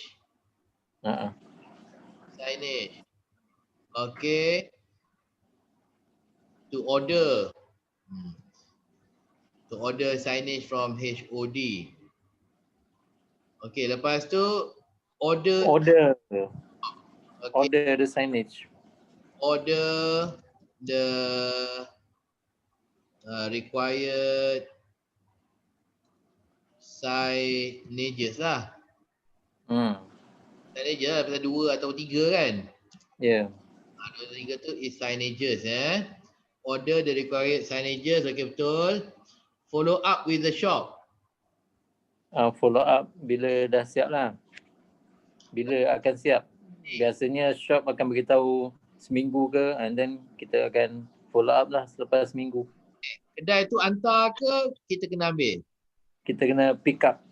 Signage. Okay. To order. To order signage from HOD. Okay, lepas tu order okay. Order the signage. Order the required signages lah. Signages lah, pasal 2 atau 3 kan? Ya. 2 atau 3 tu is signages Order the required signages, okay betul. Follow up with the shop. Follow up bila dah siap lah. Bila akan siap. Biasanya shop akan beritahu seminggu ke, and then kita akan follow up lah selepas seminggu. Kedai tu hantar ke kita kena ambil? Kita kena pick up,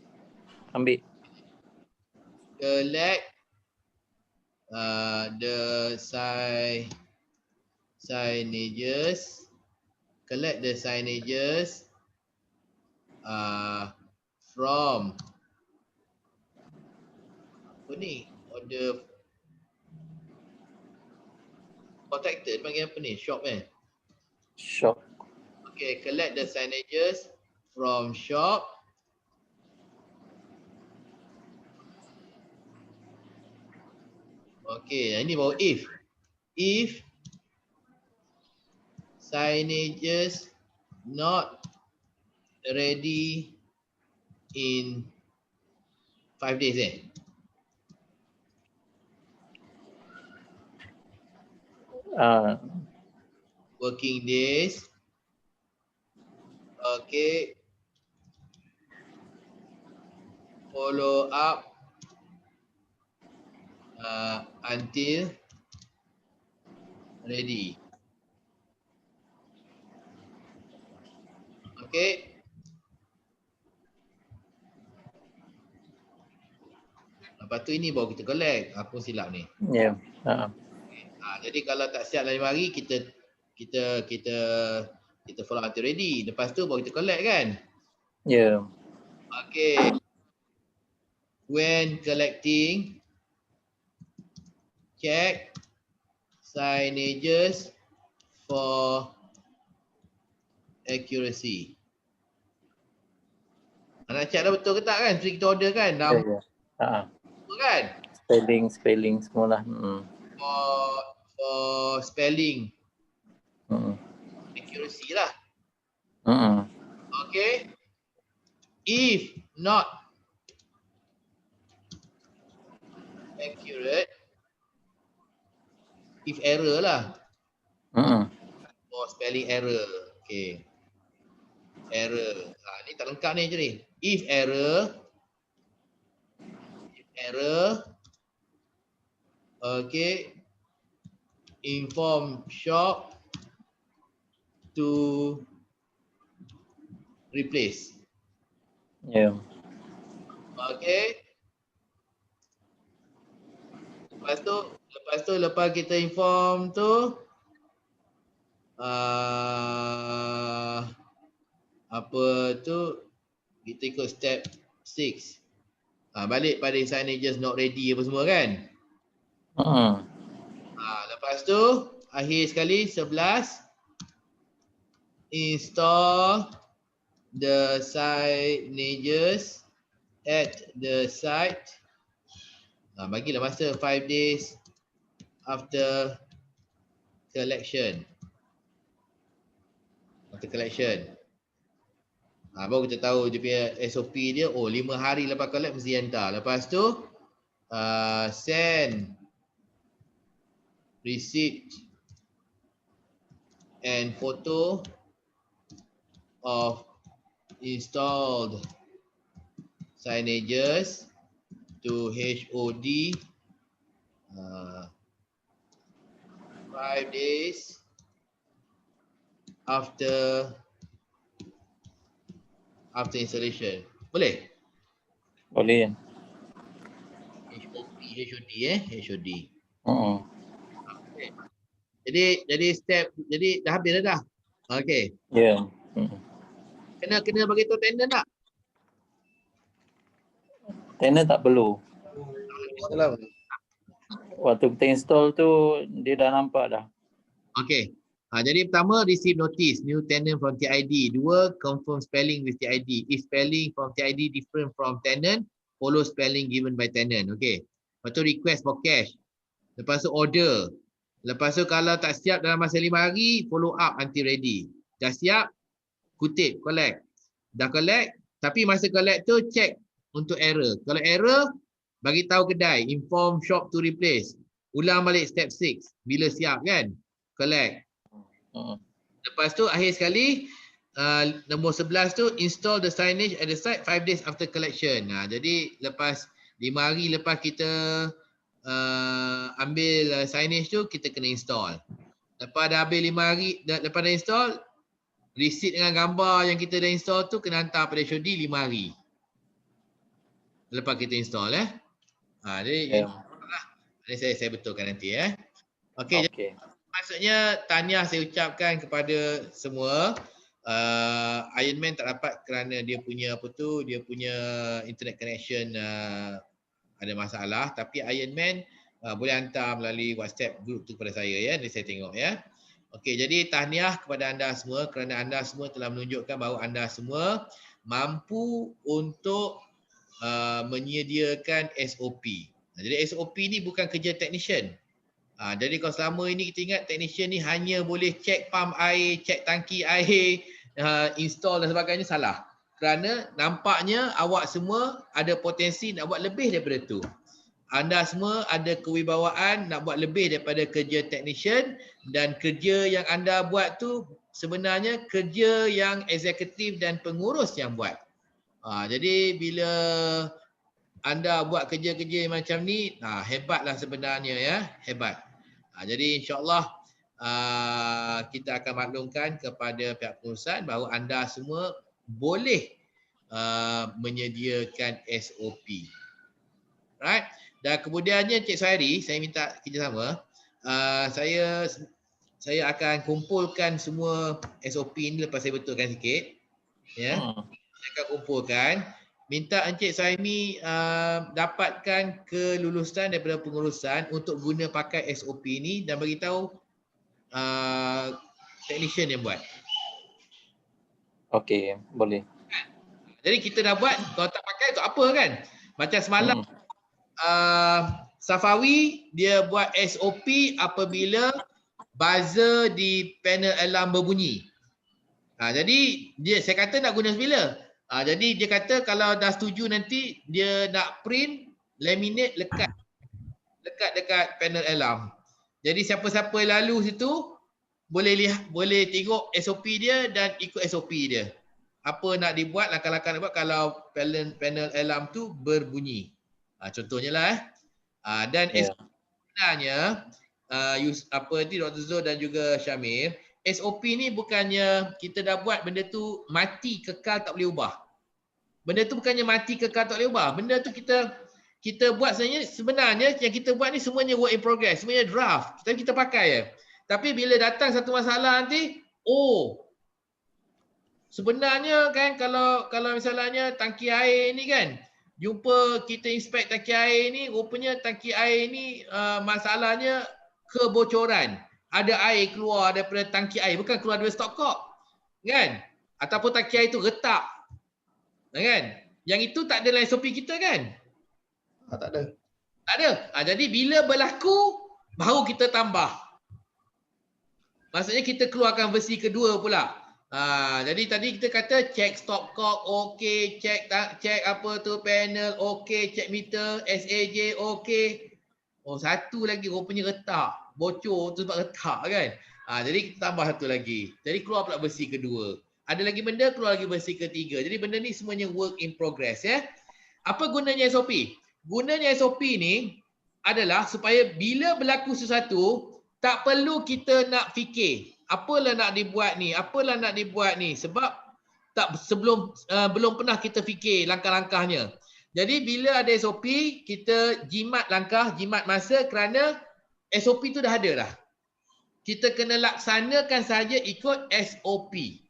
ambil. Collect the signages. Collect the signages from apa ni? Order contractor panggil apa ni? Shop Shop. Okay, collect the signages from shop. Okay, ini baru if. If signages not ready in 5 days working days. Okay. Follow up until ready. Okay. Lepas tu ini baru kita collect. Apa silap ni? Ya. Jadi kalau tak siap dalam 5 hari, kita follow up until ready. Lepas tu baru kita collect kan? Ya. Okay. When collecting, check signages for accuracy. Nak check dah betul ke tak kan? Mesti kita order kan? Ya. Betul kan? Spelling semualah. For spelling. Accuracy lah. Okay. If not accurate, if error lah. For spelling error. Okay. Error. Ni tak lengkap ni je ni. If error. Okay. Inform shop to replace. Ya. Okay. Lepas kita inform tu apa tu, kita ikut step 6. Balik pada signages not ready apa semua kan. Lepas tu akhir sekali 11 install the signages at the site. Bagilah masa 5 days after collection. Baru kita tahu dia punya SOP dia. 5 hari lepas collect mesti hantar. Lepas tu send receipt and photo of installed signages to HOD 5 days after installation. Boleh? Boleh. HOD HOD. Okay. Jadi step dah habis dah. Okey. Ya. Kena bagi tahu tenant tak? Tenant tak perlu. Salam. Waktu kita install tu dia dah nampak dah. Okey. Jadi pertama receive notice new tenant from TID. 2 confirm spelling with TID. If spelling from TID different from tenant, follow spelling given by tenant. Okey. Lepas tu request for cash. Lepas tu order. Lepas tu kalau tak siap dalam masa 5 hari, follow up until ready. Dah siap, kutip, collect. Dah collect, tapi masa collect tu check untuk error. Kalau error, bagi tahu kedai, inform shop to replace. Ulang balik step 6 bila siap kan? Collect. Lepas tu akhir sekali nombor 11 tu install the signage at the site 5 days after collection. Jadi lepas 5 hari lepas kita ambil signage tu, kita kena install. Lepas dah habis 5 hari, lepas dah install, receipt dengan gambar yang kita dah install tu kena hantar pada HOD 5 hari lepas kita install jadi saya betulkan nanti Okey. Jadi maksudnya tahniah saya ucapkan kepada semua. Iron Man tak dapat kerana dia punya internet connection ada masalah, tapi Iron Man boleh hantar melalui WhatsApp group tu kepada saya Nanti saya tengok Okey, jadi tahniah kepada anda semua kerana anda semua telah menunjukkan bahawa anda semua mampu untuk menyediakan SOP. Jadi SOP ni bukan kerja technician. Jadi kalau selama ini kita ingat technician ni hanya boleh cek pump air, cek tangki air, install dan sebagainya, salah. Kerana nampaknya awak semua ada potensi nak buat lebih daripada tu. Anda semua ada kewibawaan nak buat lebih daripada kerja technician, dan kerja yang anda buat tu sebenarnya kerja yang eksekutif dan pengurus yang buat. Jadi bila anda buat kerja-kerja macam ni, hebatlah sebenarnya hebat. Jadi insya-Allah kita akan maklumkan kepada pihak pengurusan bahawa anda semua boleh menyediakan SOP. Right? Dan kemudiannya Cik Suhairi, saya minta kerjasama. Saya akan kumpulkan semua SOP ni lepas saya betulkan sikit. Saya akan kumpulkan. Minta Encik Suhaimi dapatkan kelulusan daripada pengurusan untuk guna pakai SOP ni dan beritahu technician yang buat. Okey, boleh. Jadi kita dah buat, kalau tak pakai untuk apa kan? Macam semalam Safawi dia buat SOP apabila buzzer di panel alarm berbunyi. Jadi saya kata nak guna bila? Jadi dia kata kalau dah setuju nanti dia nak print, laminate, lekat dekat panel alarm. Jadi siapa-siapa lalu situ boleh tengok SOP dia dan ikut SOP dia. Apa nak dibuat, langkah-langkah nak buat kalau panel alarm tu berbunyi. Contohnya lah dan sebenarnya Dr. Zul dan juga Syamir, SOP ni bukannya kita dah buat benda tu mati kekal tak boleh ubah. Benda tu bukannya mati kekal tak boleh ubah. Benda tu kita buat sebenarnya yang kita buat ni semuanya work in progress, semuanya draft. Tapi kita pakai je. Tapi bila datang satu masalah nanti, sebenarnya kan kalau misalnya tangki air ni kan jumpa kita inspect tangki air ni, rupanya tangki air ni masalahnya kebocoran. Ada air keluar daripada tangki air, bukan keluar dari stopcock. Kan? Ataupun tangki air tu retak. Kan? Yang itu tak ada dalam SOP kita kan? Tak ada. Tak ada. Jadi bila berlaku, baru kita tambah. Maksudnya kita keluarkan versi kedua pula. Jadi tadi kita kata check stopcock okey, check apa tu panel okey, check meter SAJ okey. Oh, satu lagi rupanya retak, bocor tu sebab retak kan. Jadi kita tambah satu lagi. Jadi keluar pula versi kedua. Ada lagi benda, keluar lagi versi ketiga. Jadi benda ni semuanya work in progress ya. Apa gunanya SOP? Gunanya SOP ni adalah supaya bila berlaku sesuatu, tak perlu kita nak fikir apalah nak dibuat ni, sebab belum pernah kita fikir langkah-langkahnya. Jadi bila ada SOP, kita jimat langkah, jimat masa kerana SOP tu dah ada dah. Kita kena laksanakan saja ikut SOP.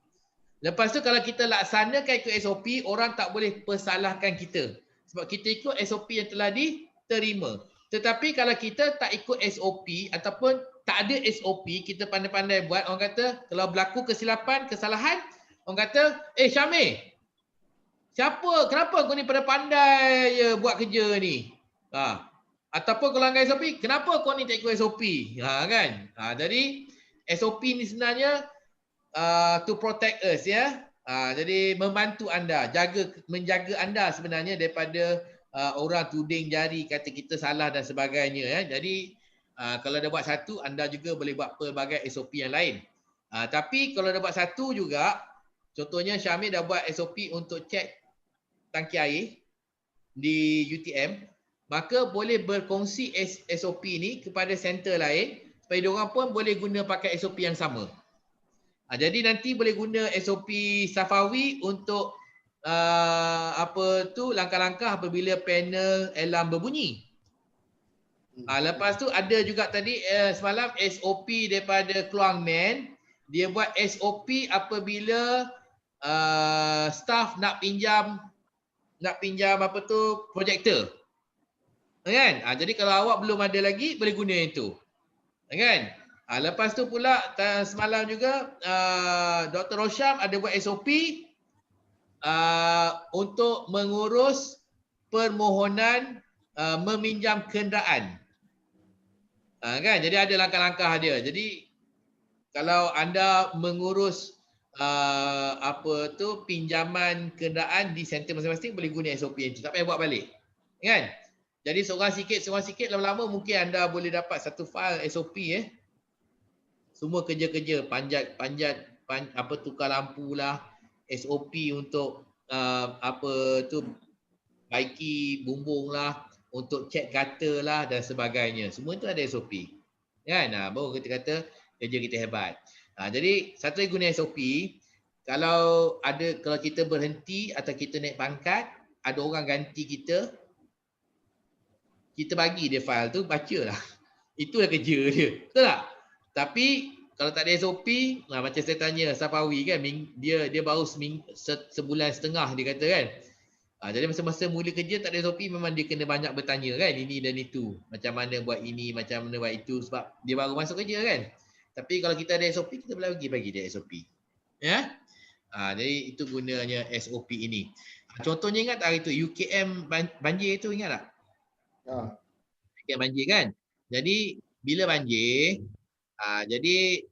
Lepas tu kalau kita laksanakan ikut SOP, orang tak boleh persalahkan kita. Sebab kita ikut SOP yang telah diterima. Tetapi kalau kita tak ikut SOP ataupun tak ada SOP, kita pandai-pandai buat, orang kata kalau berlaku kesilapan, kesalahan, orang kata, Syamil, kenapa kau ni pada pandai je buat kerja ni? Ataupun kalau langgar SOP, kenapa kau ni tak ikut SOP? Kan? Jadi SOP ni sebenarnya to protect us ya. Jadi membantu anda, menjaga anda sebenarnya daripada orang tuding jari kata kita salah dan sebagainya ya. Jadi kalau dah buat satu, anda juga boleh buat pelbagai SOP yang lain. Tapi kalau dah buat satu juga, contohnya Syamil dah buat SOP untuk cek tangki air di UTM, maka boleh berkongsi SOP ni kepada center lain supaya diorang pun boleh guna pakai SOP yang sama. Jadi nanti boleh guna SOP Safawi untuk langkah-langkah apabila panel alarm berbunyi. Lepas tu ada juga tadi semalam SOP daripada Kluang Man. Dia buat SOP apabila staff nak pinjam projektor. Kan? Jadi kalau awak belum ada lagi, boleh guna itu. Kan? Lepas tu pula semalam juga Dr. Rosham ada buat SOP untuk mengurus permohonan meminjam kenderaan. Kan? Jadi ada langkah-langkah dia. Jadi kalau anda mengurus pinjaman kenderaan di center masing-masing, boleh guna SOP itu. Tak payah buat balik. Kan? Jadi seorang sikit lama-lama mungkin anda boleh dapat satu file SOP semua kerja-kerja panjat tukar lampu lah, SOP untuk baiki bumbung lah, untuk cek gutter lah dan sebagainya. Semua itu ada SOP. Kan? Baru kita kata kerja kita hebat. Jadi satu lagi guna SOP, kalau kita berhenti atau kita naik pangkat, ada orang ganti kita bagi dia file tu, bacalah. Itulah kerja dia. Betul tak? Tapi kalau tak ada SOP, macam saya tanya Safawi kan, dia baru sebulan setengah dia kata kan. Jadi masa-masa mula kerja tak ada SOP, memang dia kena banyak bertanya kan, ini dan itu. Macam mana buat ini, macam mana buat itu, sebab dia baru masuk kerja kan. Tapi kalau kita ada SOP, kita boleh bagi dia SOP. Ya? Jadi itu gunanya SOP ini. Contohnya ingat tak hari tu UKM banjir tu, ingat tak? UKM banjir kan? Jadi bila banjir, jadi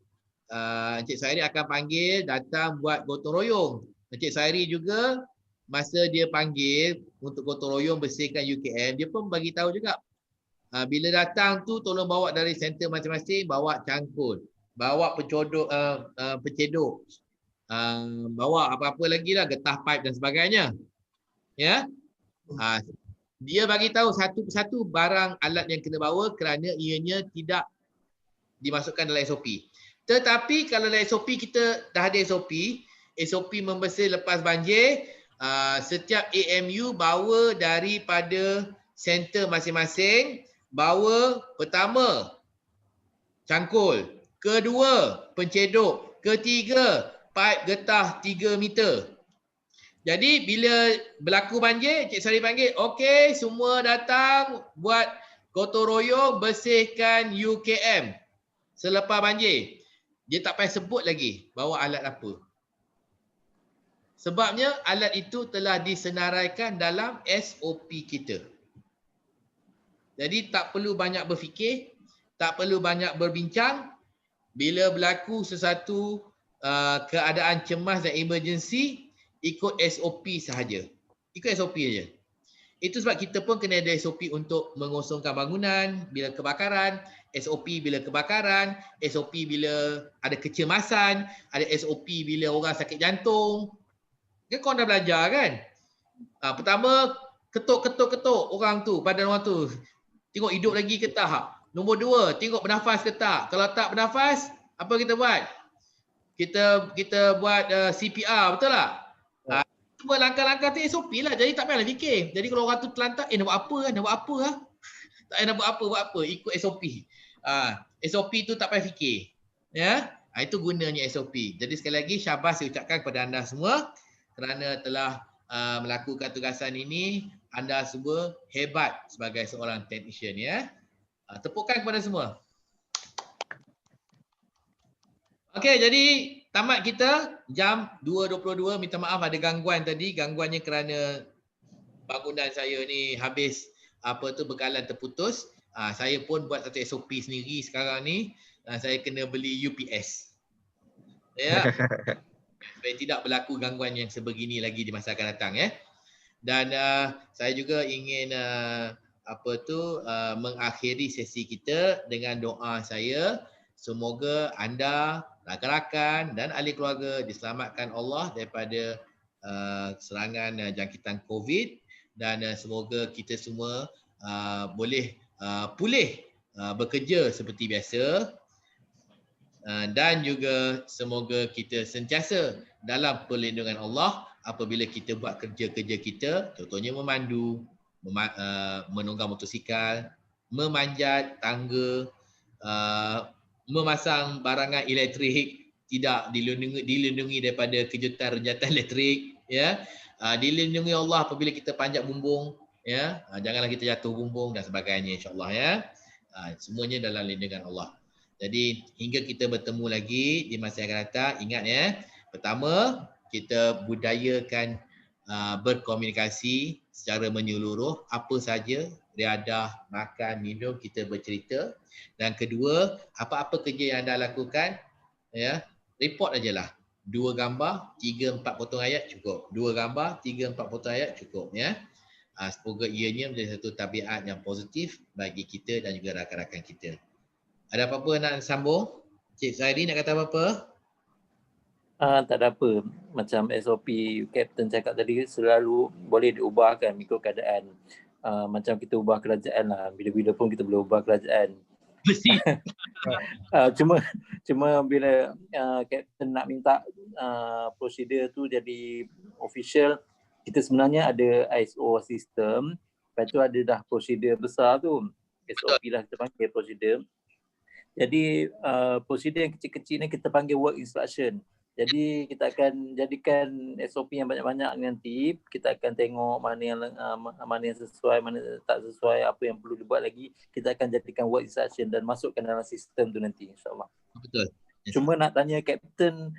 Encik Sairi akan panggil datang buat gotong royong. Encik Sairi juga masa dia panggil untuk gotong royong bersihkan UKM, dia pun bagi tahu juga. Bila datang tu tolong bawa dari center masing-masing, bawa cangkul, bawa pencedok, bawa apa-apa lagi lah, getah pipe dan sebagainya. Ya. Dia bagi tahu satu persatu barang alat yang kena bawa kerana ianya tidak dimasukkan dalam SOP. Tetapi kalau dalam SOP kita dah ada SOP membersih lepas banjir, setiap AMU bawa daripada center masing-masing, bawa pertama cangkul, kedua pencedok, ketiga pipe getah 3 meter. Jadi bila berlaku banjir, Cik Sari panggil, okey semua datang buat gotong royong bersihkan UKM selepas banjir. Dia tak payah sebut lagi bawa alat apa. Sebabnya alat itu telah disenaraikan dalam SOP kita. Jadi tak perlu banyak berfikir, tak perlu banyak berbincang. Bila berlaku sesuatu keadaan cemas dan emergency, ikut SOP sahaja. Ikut SOP saja. Itu sebab kita pun kena ada SOP untuk mengosongkan bangunan bila kebakaran, SOP bila kebakaran, SOP bila ada kecemasan, ada SOP bila orang sakit jantung. Kan kau dah belajar kan? Pertama, ketuk orang tu, badan orang tu. Tengok hidup lagi ke tak. Nombor 2, tengok bernafas ke tak. Kalau tak bernafas, apa kita buat? Kita buat CPR, betul tak? Semua langkah-langkah tu SOP lah. Jadi tak payahlah fikir. Jadi kalau orang tu terlantar, nak buat apa? Nak buat apa? Tak payah nak buat apa? Ikut SOP. SOP tu tak payah fikir. Ya, itu gunanya SOP. Jadi sekali lagi syabas saya ucapkan kepada anda semua kerana telah melakukan tugasan ini. Anda semua hebat sebagai seorang technician ya. Tepukan kepada semua. Okey, jadi tamat kita jam 2.22. Minta maaf ada gangguan tadi. Gangguannya kerana bangunan saya ni habis bekalan terputus. Saya pun buat satu SOP sendiri sekarang ni. Saya kena beli UPS. Ya. Supaya tidak berlaku gangguan yang sebegini lagi di masa akan datang ya. Dan saya juga ingin mengakhiri sesi kita dengan doa saya, semoga anda, rakan-rakan dan ahli keluarga diselamatkan Allah daripada serangan jangkitan COVID dan semoga kita semua boleh pulih bekerja seperti biasa. Dan juga semoga kita sentiasa dalam perlindungan Allah apabila kita buat kerja-kerja kita, contohnya memandu, menunggang motosikal, memanjat tangga, memasang barangan elektrik, tidak dilindungi daripada kejutan renjatan elektrik, ya. Dilindungi Allah apabila kita panjat bumbung, ya. Janganlah kita jatuh bumbung dan sebagainya, insya-Allah ya. Semuanya dalam lindungan Allah. Jadi hingga kita bertemu lagi di masa yang akan datang, ingat ya, pertama kita budayakan berkomunikasi secara menyeluruh, apa saja, riadah, makan, minum, kita bercerita. Dan kedua, apa-apa kerja yang anda lakukan, ya, report ajalah. 2 gambar, 3-4 potong ayat cukup. 2 gambar, 3-4 potong ayat cukup ya. Semoga ianya menjadi satu tabiat yang positif bagi kita dan juga rakan-rakan kita. Ada apa-apa nak sambung? Cik Saidi nak kata apa-apa? Tak ada apa. Macam SOP Kapten cakap tadi, selalu boleh diubahkan ikut keadaan. Macam kita ubah kerajaan lah. Bila-bila pun kita boleh ubah kerajaan. Mesti. Cuma bila Kapten nak minta prosedur tu jadi official, kita sebenarnya ada ISO sistem. Lepas tu ada dah prosedur besar tu. SOP lah kita panggil prosedur. Jadi prosedur yang kecil-kecil ni kita panggil work instruction. Jadi kita akan jadikan SOP yang banyak-banyak nanti. Kita akan tengok mana yang sesuai, mana tak sesuai, apa yang perlu dibuat lagi. Kita akan jadikan work instruction dan masukkan dalam sistem tu nanti, insya-Allah. Betul. Cuma nak tanya Kapten,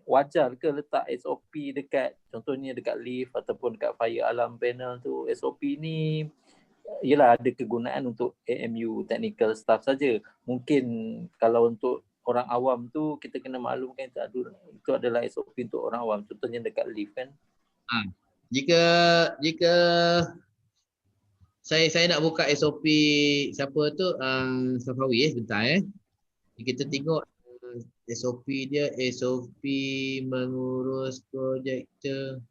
wajar ke letak SOP dekat, contohnya dekat lift ataupun dekat fire alarm panel tu? SOP ni ialah ada kegunaan untuk AMU technical staff saja. Mungkin kalau untuk orang awam tu kita kena maklumkan itu adalah SOP untuk orang awam. Contohnya dekat lift kan. Jika saya nak buka SOP siapa tu Safawi sebentar kita tengok SOP dia, SOP mengurus projektor.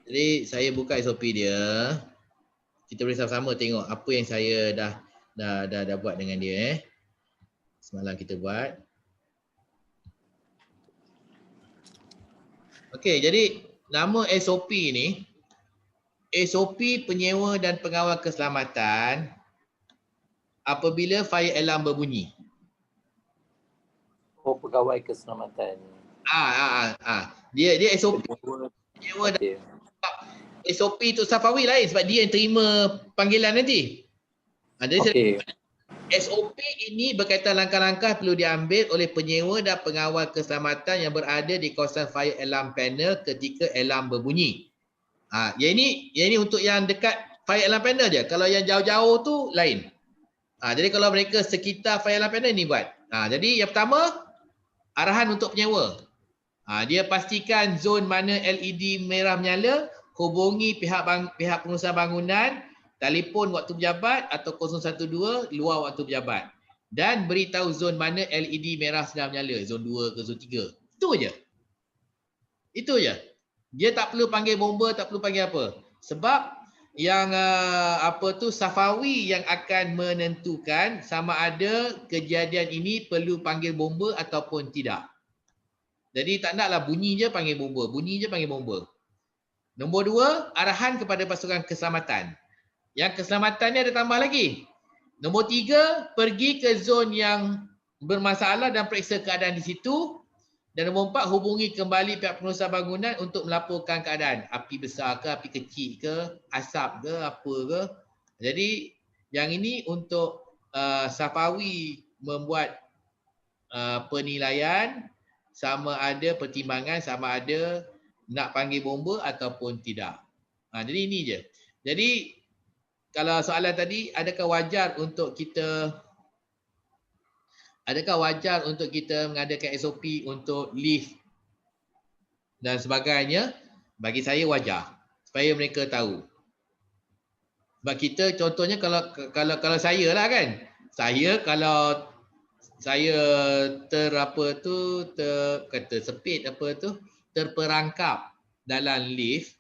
Jadi saya buka SOP dia. Kita boleh sama-sama tengok apa yang saya dah buat dengan dia Semalam kita buat. Okey, jadi nama SOP ni SOP penyewa dan pengawal keselamatan apabila fire alarm berbunyi. Oh, pegawai keselamatan. Dia SOP penyewa Okey. SOP untuk Safawi lain sebab dia yang terima panggilan nanti. Jadi Okey. SOP ini berkaitan langkah-langkah perlu diambil oleh penyewa dan pengawal keselamatan yang berada di kawasan fire alarm panel ketika alarm berbunyi. Yang ini untuk yang dekat fire alarm panel je. Kalau yang jauh-jauh tu lain. Jadi kalau mereka sekitar fire alarm panel ni buat. Jadi yang pertama, arahan untuk penyewa. Dia pastikan zon mana LED merah menyala, hubungi pihak pengurusan bangunan, telefon waktu pejabat atau 012 luar waktu pejabat. Dan beritahu zon mana LED merah sedang menyala, zon 2 ke zon 3. Itu je. Dia tak perlu panggil bomba, tak perlu panggil apa. Sebab yang Safawi yang akan menentukan sama ada kejadian ini perlu panggil bomba ataupun tidak. Jadi tak naklah bunyi je panggil bomba, bunyi je panggil bomba. Nombor 2, arahan kepada pasukan keselamatan. Yang keselamatan ni ada tambah lagi. Nombor 3, pergi ke zon yang bermasalah dan periksa keadaan di situ. Dan nombor 4, hubungi kembali pihak pengurusan bangunan untuk melaporkan keadaan. Api besar ke, api kecil ke, asap ke, apa ke. Jadi yang ini untuk Safawi membuat penilaian sama ada pertimbangan sama ada nak panggil bomba ataupun tidak. Jadi ini je. Jadi kalau soalan tadi, adakah wajar untuk kita mengadakan SOP untuk lift dan sebagainya? Bagi saya wajar supaya mereka tahu. Sebab kita contohnya kalau saya lah kan. Saya kalau saya terperangkap dalam lift,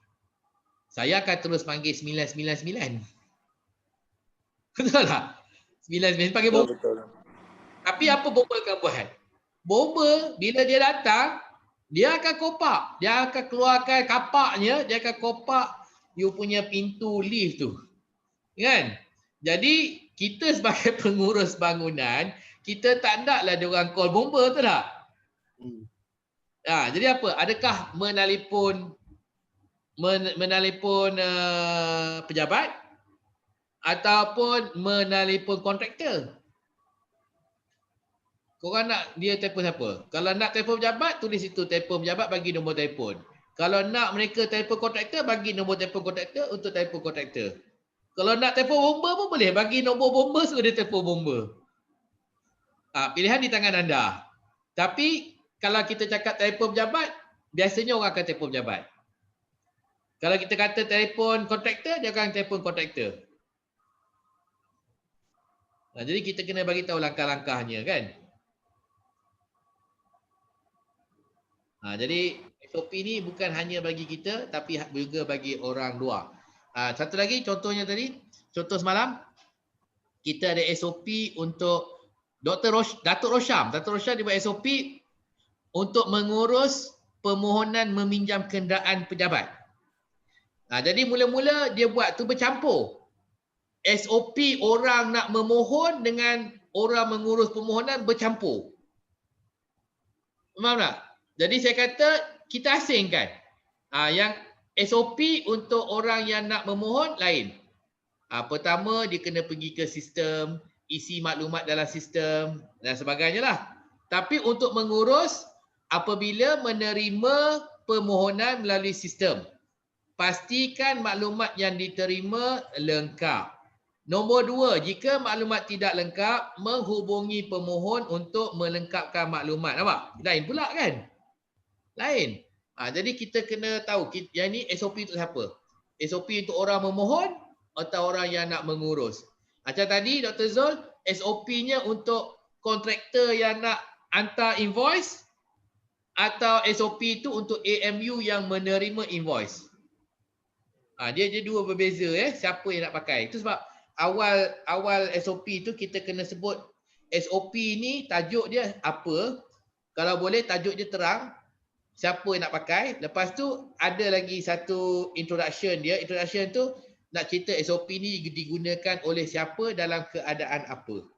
saya akan terus panggil 999. Betul tak? 999 panggil bomba. Betul. Tapi apa bomba akan buat? Bomba bila dia datang, dia akan kopak. Dia akan keluarkan kapaknya, dia akan kopak you punya pintu lift tu. Kan? Jadi kita sebagai pengurus bangunan, kita tak naklah dia orang call bomba, betul tak? Jadi apa? Adakah menelpon pejabat ataupun menelpon kontraktor? Korang nak dia telefon siapa? Kalau nak telefon pejabat, tulis situ telefon pejabat, bagi nombor telefon. Kalau nak mereka telefon kontraktor, bagi nombor telefon kontraktor untuk telefon kontraktor. Kalau nak telefon bomba pun boleh, bagi nombor bomba suruh dia telefon bomba. Pilihan di tangan anda. Tapi kalau kita cakap telefon pejabat, biasanya orang akan telefon pejabat. Kalau kita kata telefon kontraktor, dia akan telefon kontraktor. Jadi kita kena bagi tahu langkah-langkahnya kan. Jadi SOP ni bukan hanya bagi kita tapi juga bagi orang luar. Satu lagi contohnya tadi, contoh semalam kita ada SOP untuk Datuk Rosham. Datuk Rosham dia buat SOP untuk mengurus permohonan meminjam kenderaan pejabat. Jadi mula-mula dia buat tu bercampur. SOP orang nak memohon dengan orang mengurus permohonan bercampur. Faham tak? Jadi saya kata kita asingkan. Yang SOP untuk orang yang nak memohon lain. Pertama dia kena pergi ke sistem, isi maklumat dalam sistem dan sebagainya lah. Tapi untuk mengurus apabila menerima permohonan melalui sistem, pastikan maklumat yang diterima lengkap. Nombor 2, jika maklumat tidak lengkap, menghubungi pemohon untuk melengkapkan maklumat. Nampak? Lain pula kan? Lain. Jadi kita kena tahu yang ni SOP untuk siapa? SOP untuk orang memohon atau orang yang nak mengurus. Macam tadi Dr. Zul, SOP-nya untuk kontraktor yang nak hantar invoice atau SOP itu untuk AMU yang menerima invoice. Dia dua berbeza siapa yang nak pakai. Itu sebab awal SOP itu kita kena sebut SOP ni tajuk dia apa. Kalau boleh tajuk dia terang. Siapa yang nak pakai. Lepas tu ada lagi satu introduction dia. Introduction tu nak cerita SOP ni digunakan oleh siapa dalam keadaan apa.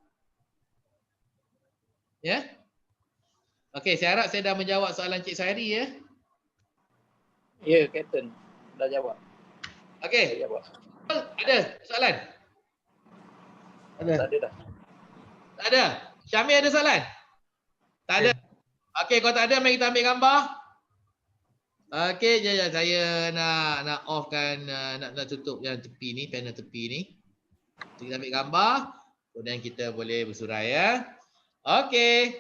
Ya? Okey, saya harap saya dah menjawab soalan Cik Sairi ya. Ya, Captain. Dah jawab. Okey, Dah jawab. ada soalan? Ada. Tak ada dah. Tak ada. Syamil ada soalan? Tak ada. Okey, kalau tak ada mari kita ambil gambar. Okey, jap saya nak offkan nak tutup yang tepi ni, panel tepi ni. Kita ambil gambar, kemudian kita boleh bersurai ya. Okey.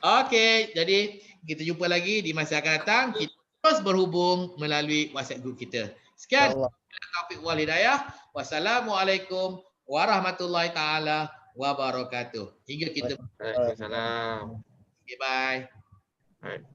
Okey, jadi kita jumpa lagi di masa akan datang. Kita terus berhubung melalui WhatsApp group kita. Sekian. Taufiq wal hidayah. Wassalamualaikum warahmatullahi taala wabarakatuh. Hingga kita Waalaikumsalam. okay, bye. Alright.